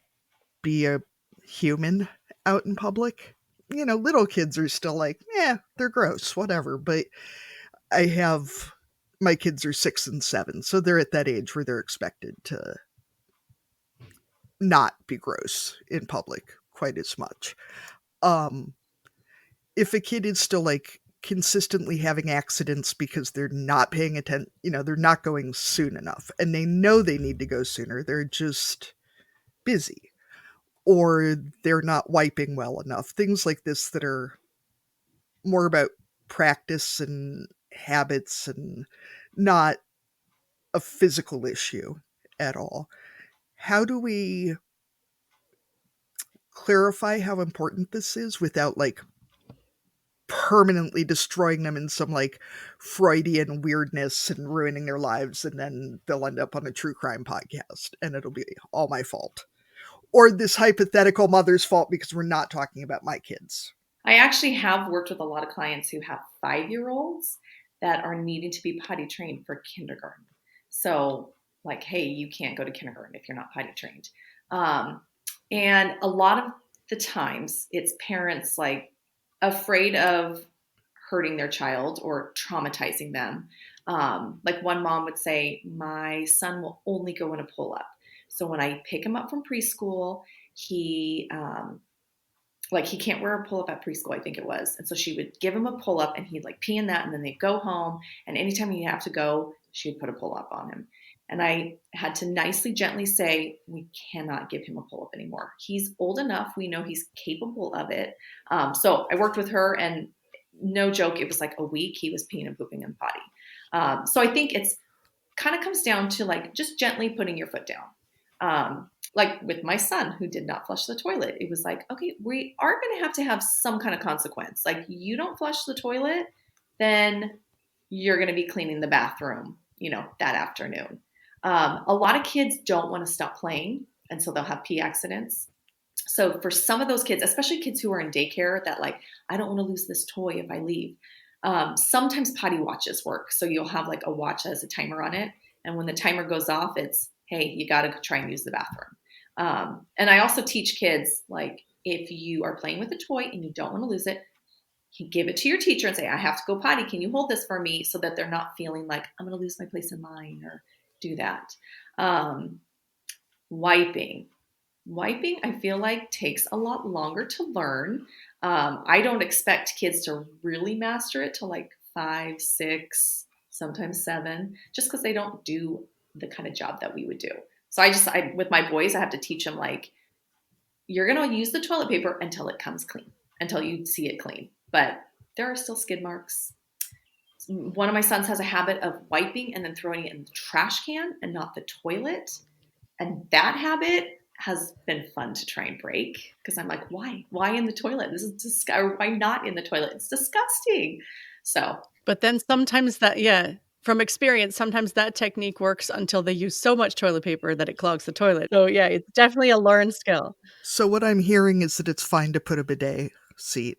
be a human out in public. Little kids are still like, they're gross, whatever. But I have my kids are 6 and 7, so they're at that age where they're expected to not be gross in public quite as much. If a kid is still like consistently having accidents because they're not paying attention, they're not going soon enough, and they know they need to go sooner, they're just busy, or they're not wiping well enough, things like this that are more about practice and habits and not a physical issue at all. How do we clarify how important this is without like permanently destroying them in some like Freudian weirdness and ruining their lives, and then they'll end up on a true crime podcast and it'll be all my fault, or this hypothetical mother's fault because we're not talking about my kids? I actually have worked with a lot of clients who have 5-year-olds that are needing to be potty trained for kindergarten. So like, hey, you can't go to kindergarten if you're not potty trained. And a lot of the times it's parents like afraid of hurting their child or traumatizing them. Like one mom would say, my son will only go in a pull-up. So when I pick him up from preschool, he can't wear a pull-up at preschool, I think it was. And so she would give him a pull-up and he'd like pee in that, and then they'd go home. And anytime he'd have to go, she would put a pull-up on him. And I had to nicely, gently say, we cannot give him a pull-up anymore. He's old enough. We know he's capable of it. So I worked with her, and no joke, it was like a week he was peeing and pooping and potty. So I think it's kind of comes down to like just gently putting your foot down. Like with my son who did not flush the toilet, it was like, okay, we are going to have some kind of consequence. Like you don't flush the toilet, then you're going to be cleaning the bathroom, that afternoon. A lot of kids don't want to stop playing, and so they'll have pee accidents. So for some of those kids, especially kids who are in daycare that like, I don't want to lose this toy if I leave. Sometimes potty watches work. So you'll have like a watch that has a timer on it. And when the timer goes off, it's, hey, you got to try and use the bathroom. And I also teach kids, like, if you are playing with a toy and you don't want to lose it, you give it to your teacher and say, I have to go potty. Can you hold this for me? So that they're not feeling like I'm going to lose my place in line or do that. Wiping, I feel like takes a lot longer to learn. I don't expect kids to really master it till like 5, 6, sometimes 7, just because they don't do the kind of job that we would do. So I with my boys, I have to teach them like, you're going to use the toilet paper until it comes clean, until you see it clean. But there are still skid marks. One of my sons has a habit of wiping and then throwing it in the trash can and not the toilet. And that habit has been fun to try and break, because I'm like, why? Why in the toilet? This is disgusting. Why not in the toilet? It's disgusting. So. But then sometimes from experience, sometimes that technique works until they use so much toilet paper that it clogs the toilet. So yeah, it's definitely a learned skill. So what I'm hearing is that it's fine to put a bidet seat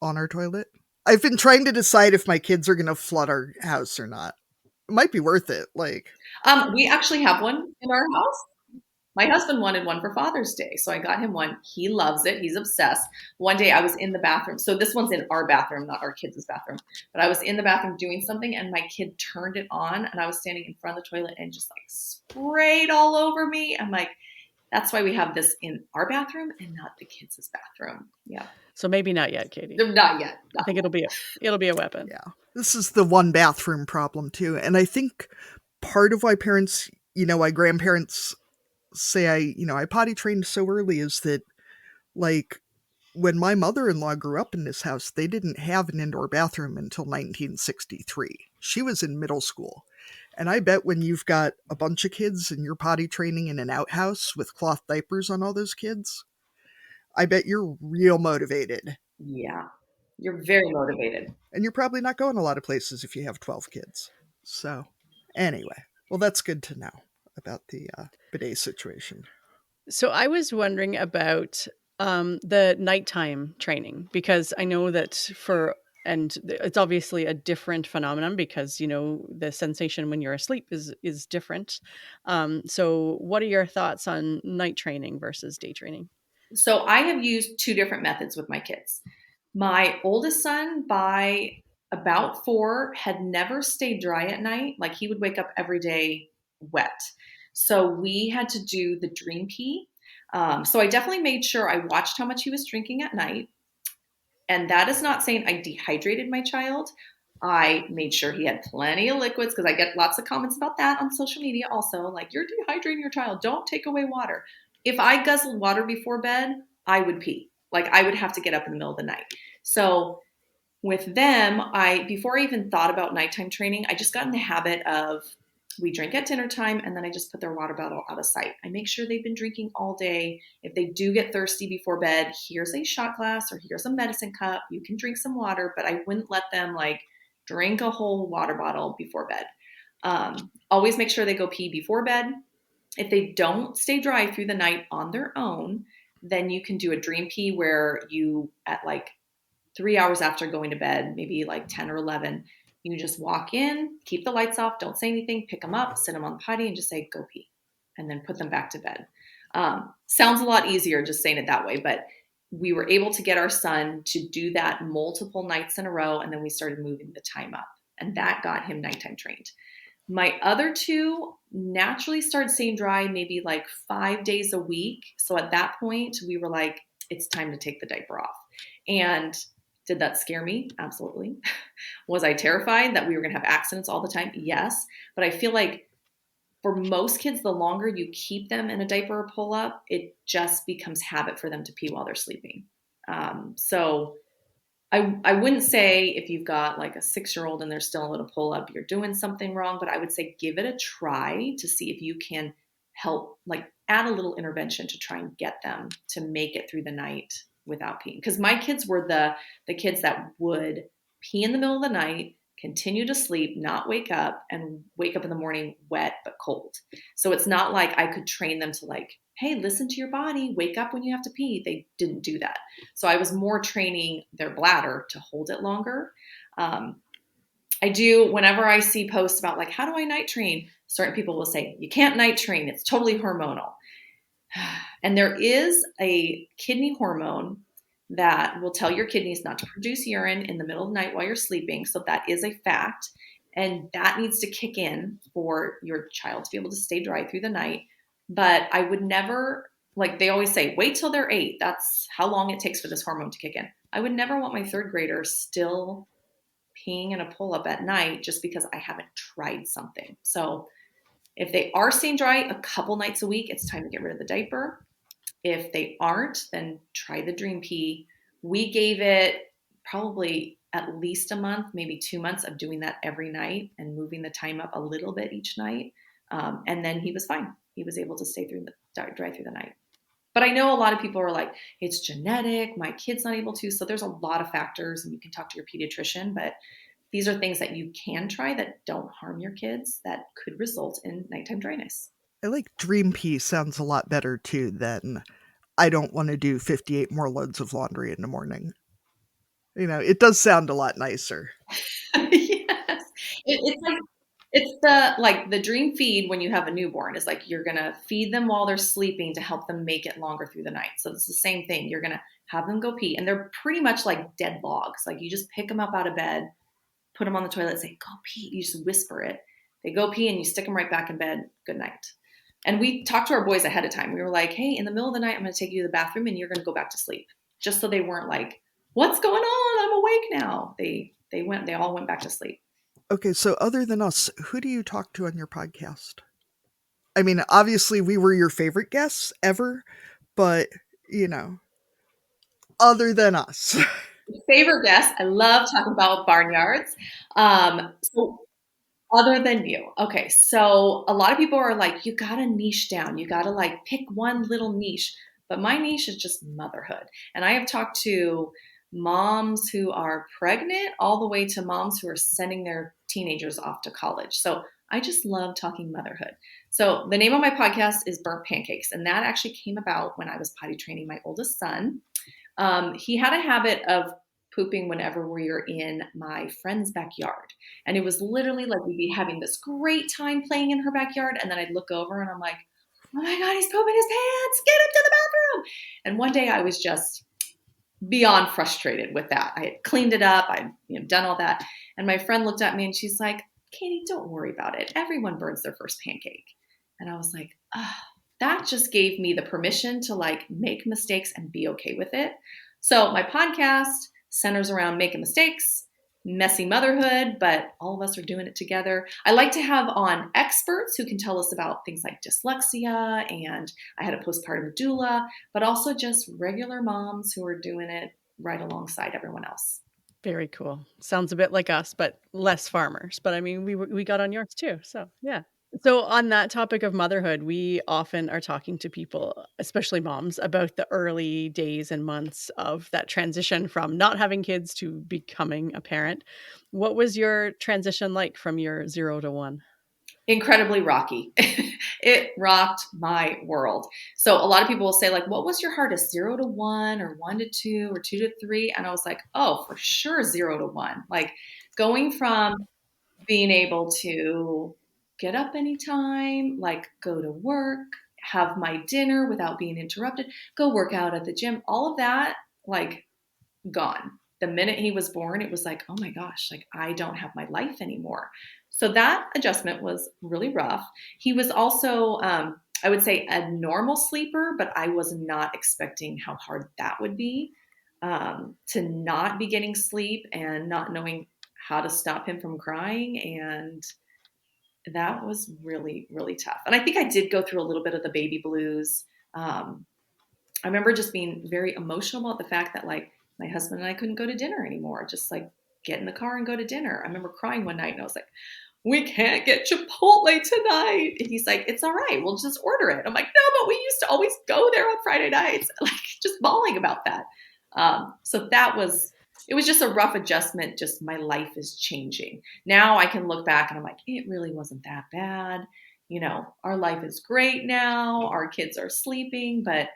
on our toilet. I've been trying to decide if my kids are going to flood our house or not. It might be worth it. Like, we actually have one in our house. My husband wanted one for Father's Day, so I got him one. He loves it. He's obsessed. One day I was in the bathroom. So this one's in our bathroom, not our kids' bathroom. But I was in the bathroom doing something, and my kid turned it on, and I was standing in front of the toilet and just like sprayed all over me. I'm like, that's why we have this in our bathroom and not the kids' bathroom. Yeah. So maybe not yet, Katie. Not yet. I think it'll be a weapon. Yeah. This is the one bathroom problem too. And I think part of why parents, why grandparents say I potty trained so early is that, like, when my mother-in-law grew up in this house, they didn't have an indoor bathroom until 1963. She was in middle school. And I bet when you've got a bunch of kids and you're potty training in an outhouse with cloth diapers on all those kids, I bet you're real motivated. Yeah, you're very motivated. And you're probably not going a lot of places if you have 12 kids. So, anyway, well, that's good to know about the bidet situation. So I was wondering about the nighttime training, because I know that and it's obviously a different phenomenon because, you know, the sensation when you're asleep is different. So what are your thoughts on night training versus day training? So I have used two different methods with my kids. My oldest son, by about 4, had never stayed dry at night. Like, he would wake up every day wet. So we had to do the dream pee. So I definitely made sure I watched how much he was drinking at night. And that is not saying I dehydrated my child. I made sure he had plenty of liquids, because I get lots of comments about that on social media also. Like, you're dehydrating your child. Don't take away water. If I guzzled water before bed, I would pee. Like, I would have to get up in the middle of the night. So with them, before I even thought about nighttime training, I just got in the habit of, we drink at dinner time, and then I just put their water bottle out of sight. I make sure they've been drinking all day. If they do get thirsty before bed, here's a shot glass or here's a medicine cup. You can drink some water, but I wouldn't let them like drink a whole water bottle before bed. Always make sure they go pee before bed. If they don't stay dry through the night on their own, then you can do a dream pee where you, at like 3 hours after going to bed, maybe like 10 or 11, you just walk in, keep the lights off, don't say anything, pick them up, sit them on the potty, and just say, go pee, and then put them back to bed. Sounds a lot easier just saying it that way, but we were able to get our son to do that multiple nights in a row, and then we started moving the time up, and that got him nighttime trained. My other two naturally started staying dry maybe like 5 days a week. So at that point, we were like, it's time to take the diaper off. And did that scare me? Absolutely. Was I terrified that we were going to have accidents all the time? Yes. But I feel like for most kids, the longer you keep them in a diaper or pull up, it just becomes habit for them to pee while they're sleeping. So I wouldn't say if you've got like a 6-year-old and they're still in a pull up, you're doing something wrong, but I would say give it a try to see if you can help, like add a little intervention to try and get them to make it through the night without peeing. Because my kids were the kids that would pee in the middle of the night, continue to sleep, not wake up, and wake up in the morning wet but cold. So it's not like I could train them to like, hey, listen to your body, wake up when you have to pee. They didn't do that. So I was more training their bladder to hold it longer. I do, whenever I see posts about like, how do I night train? Certain people will say, you can't night train. It's totally hormonal. And there is a kidney hormone that will tell your kidneys not to produce urine in the middle of the night while you're sleeping. So that is a fact. And that needs to kick in for your child to be able to stay dry through the night. But I would never, like they always say, wait till they're 8. That's how long it takes for this hormone to kick in. I would never want my 3rd grader still peeing in a pull-up at night just because I haven't tried something. So if they are staying dry a couple nights a week, it's time to get rid of the diaper. If they aren't, then try the dream pee. We gave it probably at least a month, maybe 2 months of doing that every night and moving the time up a little bit each night. And then he was fine. He was able to stay dry through the night. But I know a lot of people are like, it's genetic, my kid's not able to. So there's a lot of factors, and you can talk to your pediatrician, but these are things that you can try that don't harm your kids that could result in nighttime dryness. I like dream pee sounds a lot better too than I don't want to do 58 more loads of laundry in the morning. You know, it does sound a lot nicer. Yes. It's the dream feed when you have a newborn is like you're going to feed them while they're sleeping to help them make it longer through the night. So it's the same thing. You're going to have them go pee, and they're pretty much like dead logs. Like you just pick them up out of bed, put them on the toilet, say, go pee. You just whisper it. They go pee and you stick them right back in bed. Good night. And we talked to our boys ahead of time. We were like, hey, in the middle of the night, I'm going to take you to the bathroom and you're going to go back to sleep. Just so they weren't like, what's going on? I'm awake now. They all went back to sleep. Okay, so other than us, who do you talk to on your podcast? I mean, obviously we were your favorite guests ever, but, you know. Other than us. Favorite guest. I love talking about barnyards. So other than you. Okay. So a lot of people are like, you got to niche down. You got to like pick one little niche. But my niche is just motherhood. And I have talked to moms who are pregnant all the way to moms who are sending their teenagers off to college. So I just love talking motherhood. So the name of my podcast is Burnt Pancakes. And that actually came about when I was potty training my oldest son. He had a habit of pooping whenever we were in my friend's backyard. And it was literally like we'd be having this great time playing in her backyard. And then I'd look over and I'm like, oh my God, he's pooping his pants. Get him to the bathroom. And one day I was just beyond frustrated with that. I had cleaned it up. I'd done all that. And my friend looked at me and she's like, Katie, don't worry about it. Everyone burns their first pancake. And I was like, that just gave me the permission to like make mistakes and be okay with it. So my podcast centers around making mistakes, messy motherhood, but all of us are doing it together. I like to have on experts who can tell us about things like dyslexia, and I had a postpartum doula, but also just regular moms who are doing it right alongside everyone else. Very cool. Sounds a bit like us, but less farmers. But I mean, we got on yours too. So yeah. So on that topic of motherhood, we often are talking to people, especially moms, about the early days and months of that transition from not having kids to becoming a parent. What was your transition like from your 0 to 1? Incredibly rocky. It rocked my world. So a lot of people will say like, what was your hardest, 0 to 1 or 1 to 2 or 2 to 3? And I was like, oh, for sure 0 to 1. Like going from being able to get up anytime, like go to work, have my dinner without being interrupted, go work out at the gym, all of that, like gone. The minute he was born, it was like, oh my gosh, like I don't have my life anymore. So that adjustment was really rough. He was also, I would say, a normal sleeper, but I was not expecting how hard that would be, to not be getting sleep and not knowing how to stop him from crying. And that was really, really tough. And I think I did go through a little bit of the baby blues. I remember just being very emotional about the fact that like my husband and I couldn't go to dinner anymore. Just like get in the car and go to dinner. I remember crying one night and I was like, we can't get Chipotle tonight. And he's like, it's all right. We'll just order it. I'm like, no, but we used to always go there on Friday nights. Like just bawling about that. So it was just a rough adjustment. Just my life is changing. Now I can look back and I'm like, it really wasn't that bad. Our life is great now. Our kids are sleeping, but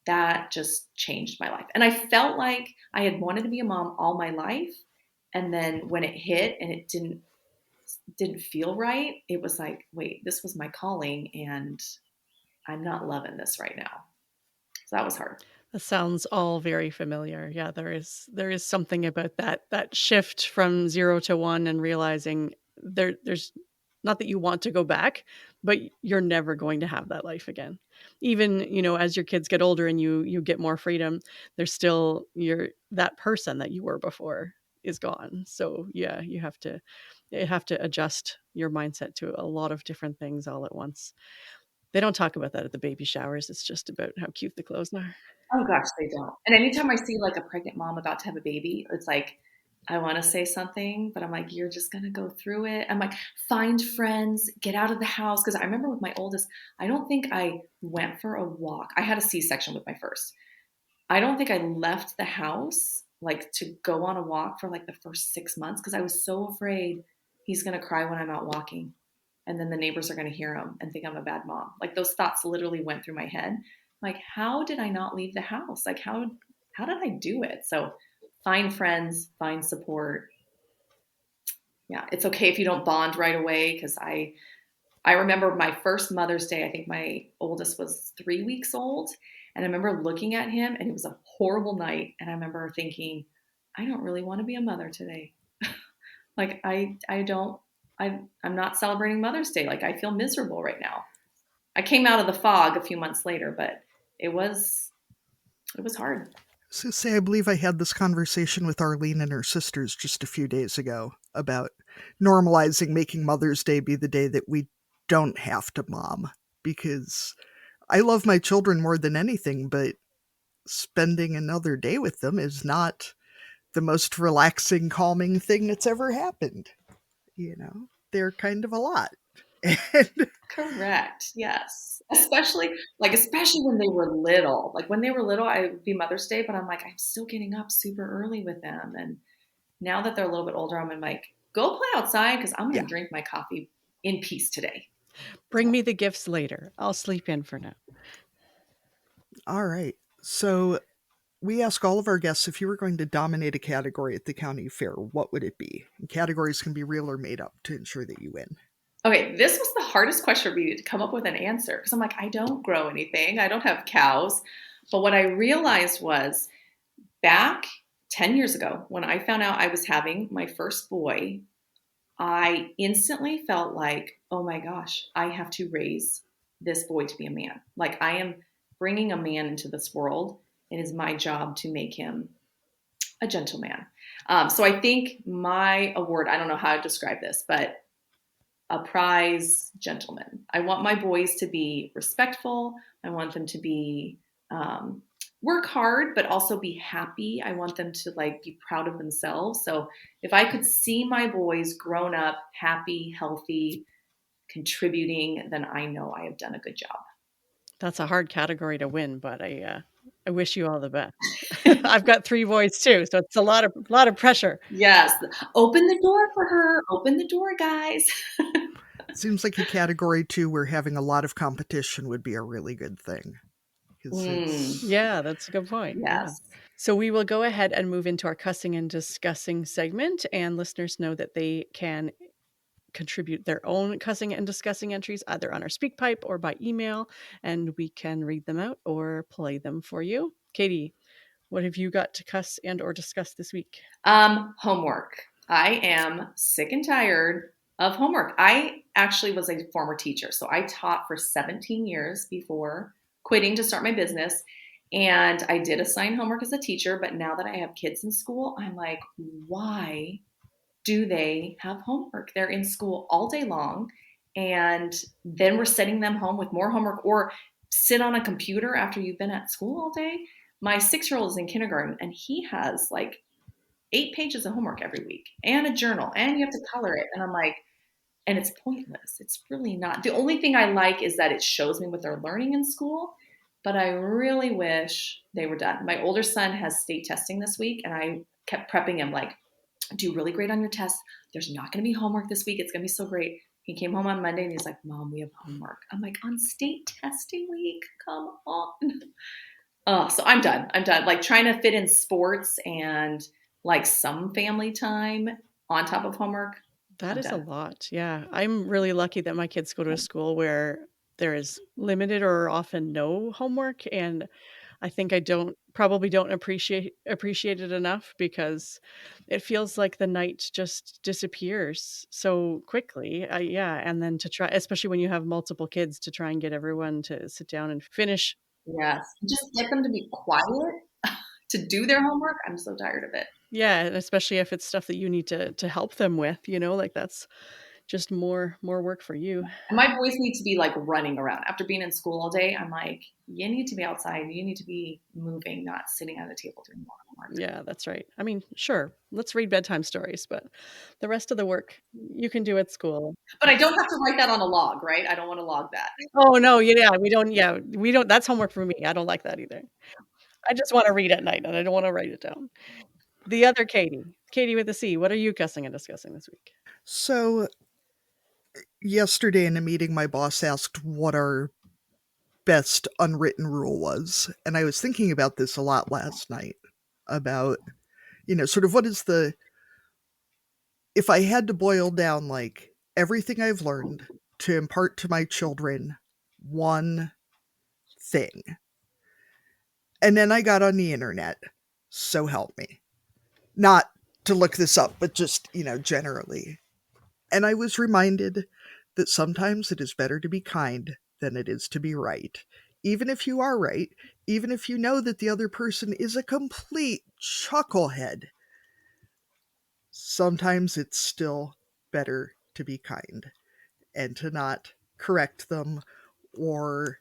that just changed my life. And I felt like I had wanted to be a mom all my life. And then when it hit and it didn't feel right, it was like, wait, this was my calling and I'm not loving this right now. So that was hard. That sounds all very familiar. Yeah, there is something about that shift from 0 to 1 and realizing there's not that you want to go back, but you're never going to have that life again. Even, as your kids get older and you get more freedom, there's still that person that you were before is gone. So yeah, you have to adjust your mindset to a lot of different things all at once. They don't talk about that at the baby showers. It's just about how cute the clothes are. Oh gosh, they don't. And anytime I see like a pregnant mom about to have a baby, it's like, I want to say something, but I'm like, you're just going to go through it. I'm like, find friends, get out of the house. Because I remember with my oldest, I don't think I went for a walk. I had a C-section with my first. I don't think I left the house like to go on a walk for like the first 6 months because I was so afraid he's going to cry when I'm out walking. And then the neighbors are going to hear him and think I'm a bad mom. Like those thoughts literally went through my head. Like, how did I not leave the house? Like, how did I do it? So find friends, find support. Yeah, it's okay if you don't bond right away because I remember my first Mother's Day, I think my oldest was 3 weeks old. And I remember looking at him and it was a horrible night. And I remember thinking, I don't really want to be a mother today. Like I'm not celebrating Mother's Day. Like I feel miserable right now. I came out of the fog a few months later, but it was hard. So say, I believe I had this conversation with Arlene and her sisters just a few days ago about normalizing making Mother's Day be the day that we don't have to mom, because I love my children more than anything, but spending another day with them is not the most relaxing, calming thing that's ever happened. They're kind of a lot. And Correct. Yes. Especially when they were little. Like when they were little, I would be Mother's Day, but I'm like, I'm still getting up super early with them. And now that they're a little bit older, I'm like, go play outside because I'm going yeah. to drink my coffee in peace today. Bring me the gifts later. I'll sleep in for now. All right. So we ask all of our guests, if you were going to dominate a category at the county fair, what would it be? And categories can be real or made up to ensure that you win. Okay, this was the hardest question for me to come up with an answer because I'm like, I don't grow anything. I don't have cows. But what I realized was back 10 years ago, when I found out I was having my first boy, I instantly felt like, oh my gosh, I have to raise this boy to be a man. Like I am bringing a man into this world. It is my job to make him a gentleman. So I think my award, I don't know how to describe this, but a prize gentleman. I want my boys to be respectful. I want them to be work hard, but also be happy. I want them to be proud of themselves. So if I could see my boys grown up, happy, healthy, contributing, then I know I have done a good job. That's a hard category to win, but I wish you all the best. I've got 3 boys too, so it's a lot of pressure. Yes. Open the door for her. Open the door, guys. Seems like a category too where having a lot of competition would be a really good thing. Yeah, that's a good point. Yes. Yeah. So we will go ahead and move into our cussing and discussing segment, and listeners know that they can contribute their own cussing and discussing entries either on our SpeakPipe or by email, and we can read them out or play them for you. Katie, what have you got to cuss and or discuss this week? Homework. I am sick and tired of homework. I actually was a former teacher, so I taught for 17 years before quitting to start my business. And I did assign homework as a teacher, but now that I have kids in school, I'm like, why do they have homework? They're in school all day long, and then we're sending them home with more homework, or sit on a computer after you've been at school all day. My 6-year-old is in kindergarten, and he has 8 pages of homework every week and a journal, and you have to color it. And I'm like, and it's pointless. It's really not. The only thing I like is that it shows me what they're learning in school, but I really wish they were done. My older son has state testing this week, and I kept prepping him do really great on your test. There's not going to be homework this week. It's going to be so great. He came home on Monday and he's like, Mom, we have homework. I'm like, on state testing week? Come on. So I'm done. Trying to fit in sports and some family time on top of homework. That is a lot. Yeah. I'm really lucky that my kids go to a school where there is limited or often no homework. And I think I probably don't appreciate it enough because it feels like the night just disappears so quickly. And then to try, especially when you have multiple kids, to try and get everyone to sit down and finish. Yes. Just get them to be quiet to do their homework. I'm so tired of it. Yeah, and especially if it's stuff that you need to help them with, that's just more work for you. And my boys need to be running around after being in school all day. I'm like, you need to be outside. You need to be moving, not sitting at a table doing more homework. Yeah, that's right. I mean, sure, let's read bedtime stories, but the rest of the work you can do at school. But I don't have to write that on a log, right? I don't want to log that. Oh no, we don't. That's homework for me. I don't like that either. I just want to read at night and I don't want to write it down. The other Katie with a C, what are you cussing and discussing this week? So yesterday in a meeting, my boss asked what our best unwritten rule was. And I was thinking about this a lot last night about, sort of what is if I had to boil down everything I've learned to impart to my children, one thing. And then I got on the internet, so help me. Not to look this up, but just, generally. And I was reminded that sometimes it is better to be kind than it is to be right. Even if you are right, even if you know that the other person is a complete chucklehead, sometimes it's still better to be kind and to not correct them or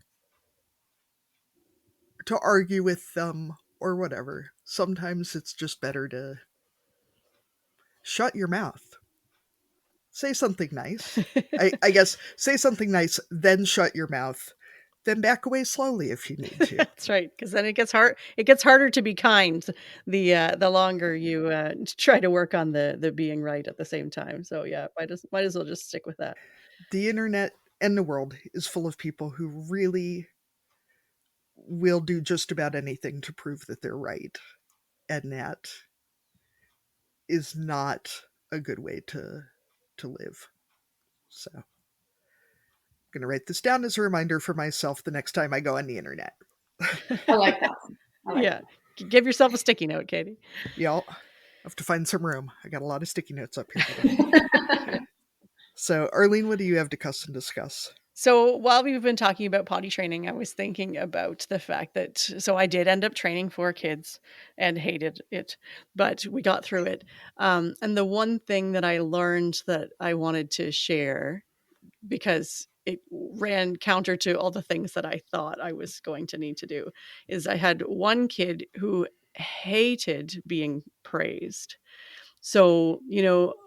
argue with them or whatever. Sometimes it's just better to shut your mouth. Say something nice. I guess say something nice, then shut your mouth, then back away slowly if you need to. That's right, because then it gets hard. It gets harder to be kind the longer you try to work on the being right at the same time. So yeah, might as well just stick with that. The internet and the world is full of people who really will do just about anything to prove that they're right. And that is not a good way to live. So I'm going to write this down as a reminder for myself the next time I go on the internet. I like that one. Yeah. Give yourself a sticky note, Katie. Yeah, I'll have to find some room. I got a lot of sticky notes up here today. So, Arlene, what do you have to cuss and discuss? So while we've been talking about potty training, I was thinking about the fact that, so I did end up training 4 kids and hated it, but we got through it. And the one thing that I learned that I wanted to share, because it ran counter to all the things that I thought I was going to need to do, is I had one kid who hated being praised. So,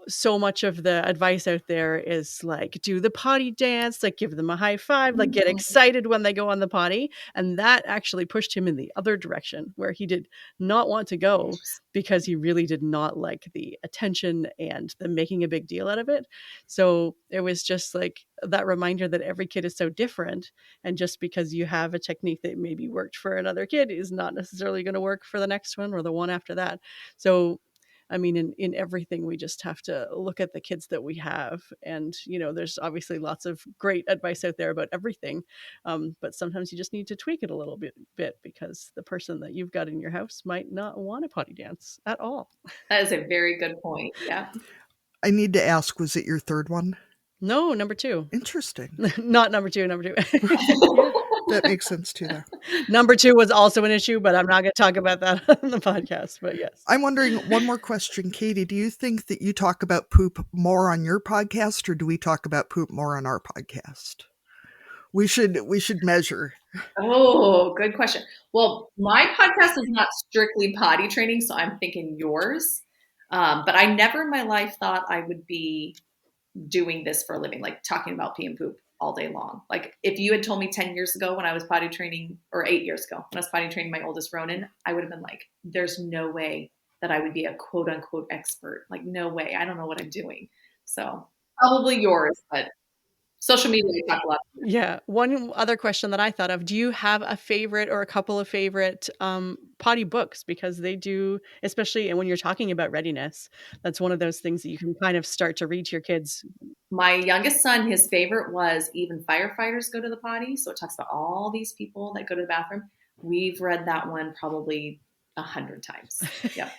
so much of the advice out there is like, do the potty dance, like give them a high five, like get excited when they go on the potty. And that actually pushed him in the other direction where he did not want to go because he really did not like the attention and the making a big deal out of it. So it was just like that reminder that every kid is so different. And just because you have a technique that maybe worked for another kid is not necessarily going to work for the next one or the one after that. So I mean, in everything, we just have to look at the kids that we have. And, there's obviously lots of great advice out there about everything. But sometimes you just need to tweak it a little bit because the person that you've got in your house might not want a potty dance at all. That is a very good point. Yeah. I need to ask, was it your third one? No, number 2. Interesting. Not number 2, number 2. That makes sense too, though. Number 2 was also an issue, but I'm not going to talk about that on the podcast. But yes. I'm wondering, one more question, Katie. Do you think that you talk about poop more on your podcast, or do we talk about poop more on our podcast? We should measure. Oh, good question. Well, my podcast is not strictly potty training, so I'm thinking yours. But I never in my life thought I would be doing this for a living, like talking about pee and poop all day long. Like if you had told me 10 years ago when I was potty training, or 8 years ago when I was potty training my oldest Ronan, I would have been like, there's no way that I would be a quote unquote expert. Like, no way. I don't know what I'm doing. So probably yours, but social media, we talk a lot. Yeah. One other question that I thought of, do you have a favorite or a couple of favorite potty books? Because they do, especially when you're talking about readiness, that's one of those things that you can kind of start to read to your kids. My youngest son, his favorite was Even Firefighters Go to the Potty. So it talks about all these people that go to the bathroom. We've read that one probably 100 times. Yeah.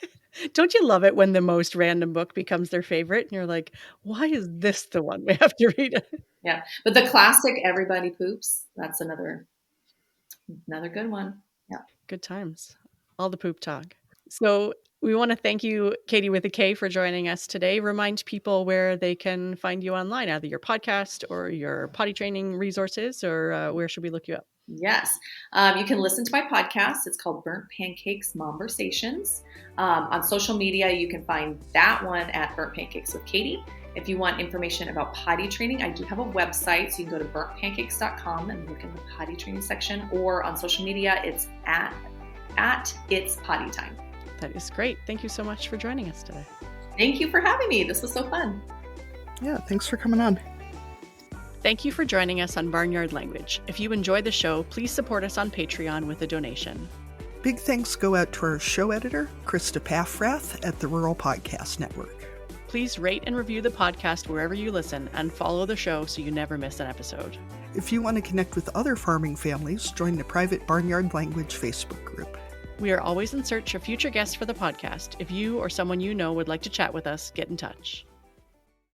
Don't you love it when the most random book becomes their favorite? And you're like, why is this the one we have to read? Yeah. But the classic Everybody Poops, that's another good one. Yeah. Good times. All the poop talk. So we want to thank you, Katie with a K, for joining us today. Remind people where they can find you online, either your podcast or your potty training resources, or where should we look you up? Yes. You can listen to my podcast. It's called Burnt Pancakes Momversations. On social media, you can find that one at Burnt Pancakes with Katie. If you want information about potty training, I do have a website. So you can go to burntpancakes.com and look in the potty training section, or on social media, it's at It's Potty Time. That is great. Thank you so much for joining us today. Thank you for having me. This was so fun. Yeah, thanks for coming on. Thank you for joining us on Barnyard Language. If you enjoyed the show, please support us on Patreon with a donation. Big thanks go out to our show editor, Krista Paffrath at the Rural Podcast Network. Please rate and review the podcast wherever you listen, and follow the show so you never miss an episode. If you want to connect with other farming families, join the private Barnyard Language Facebook group. We are always in search of future guests for the podcast. If you or someone you know would like to chat with us, get in touch.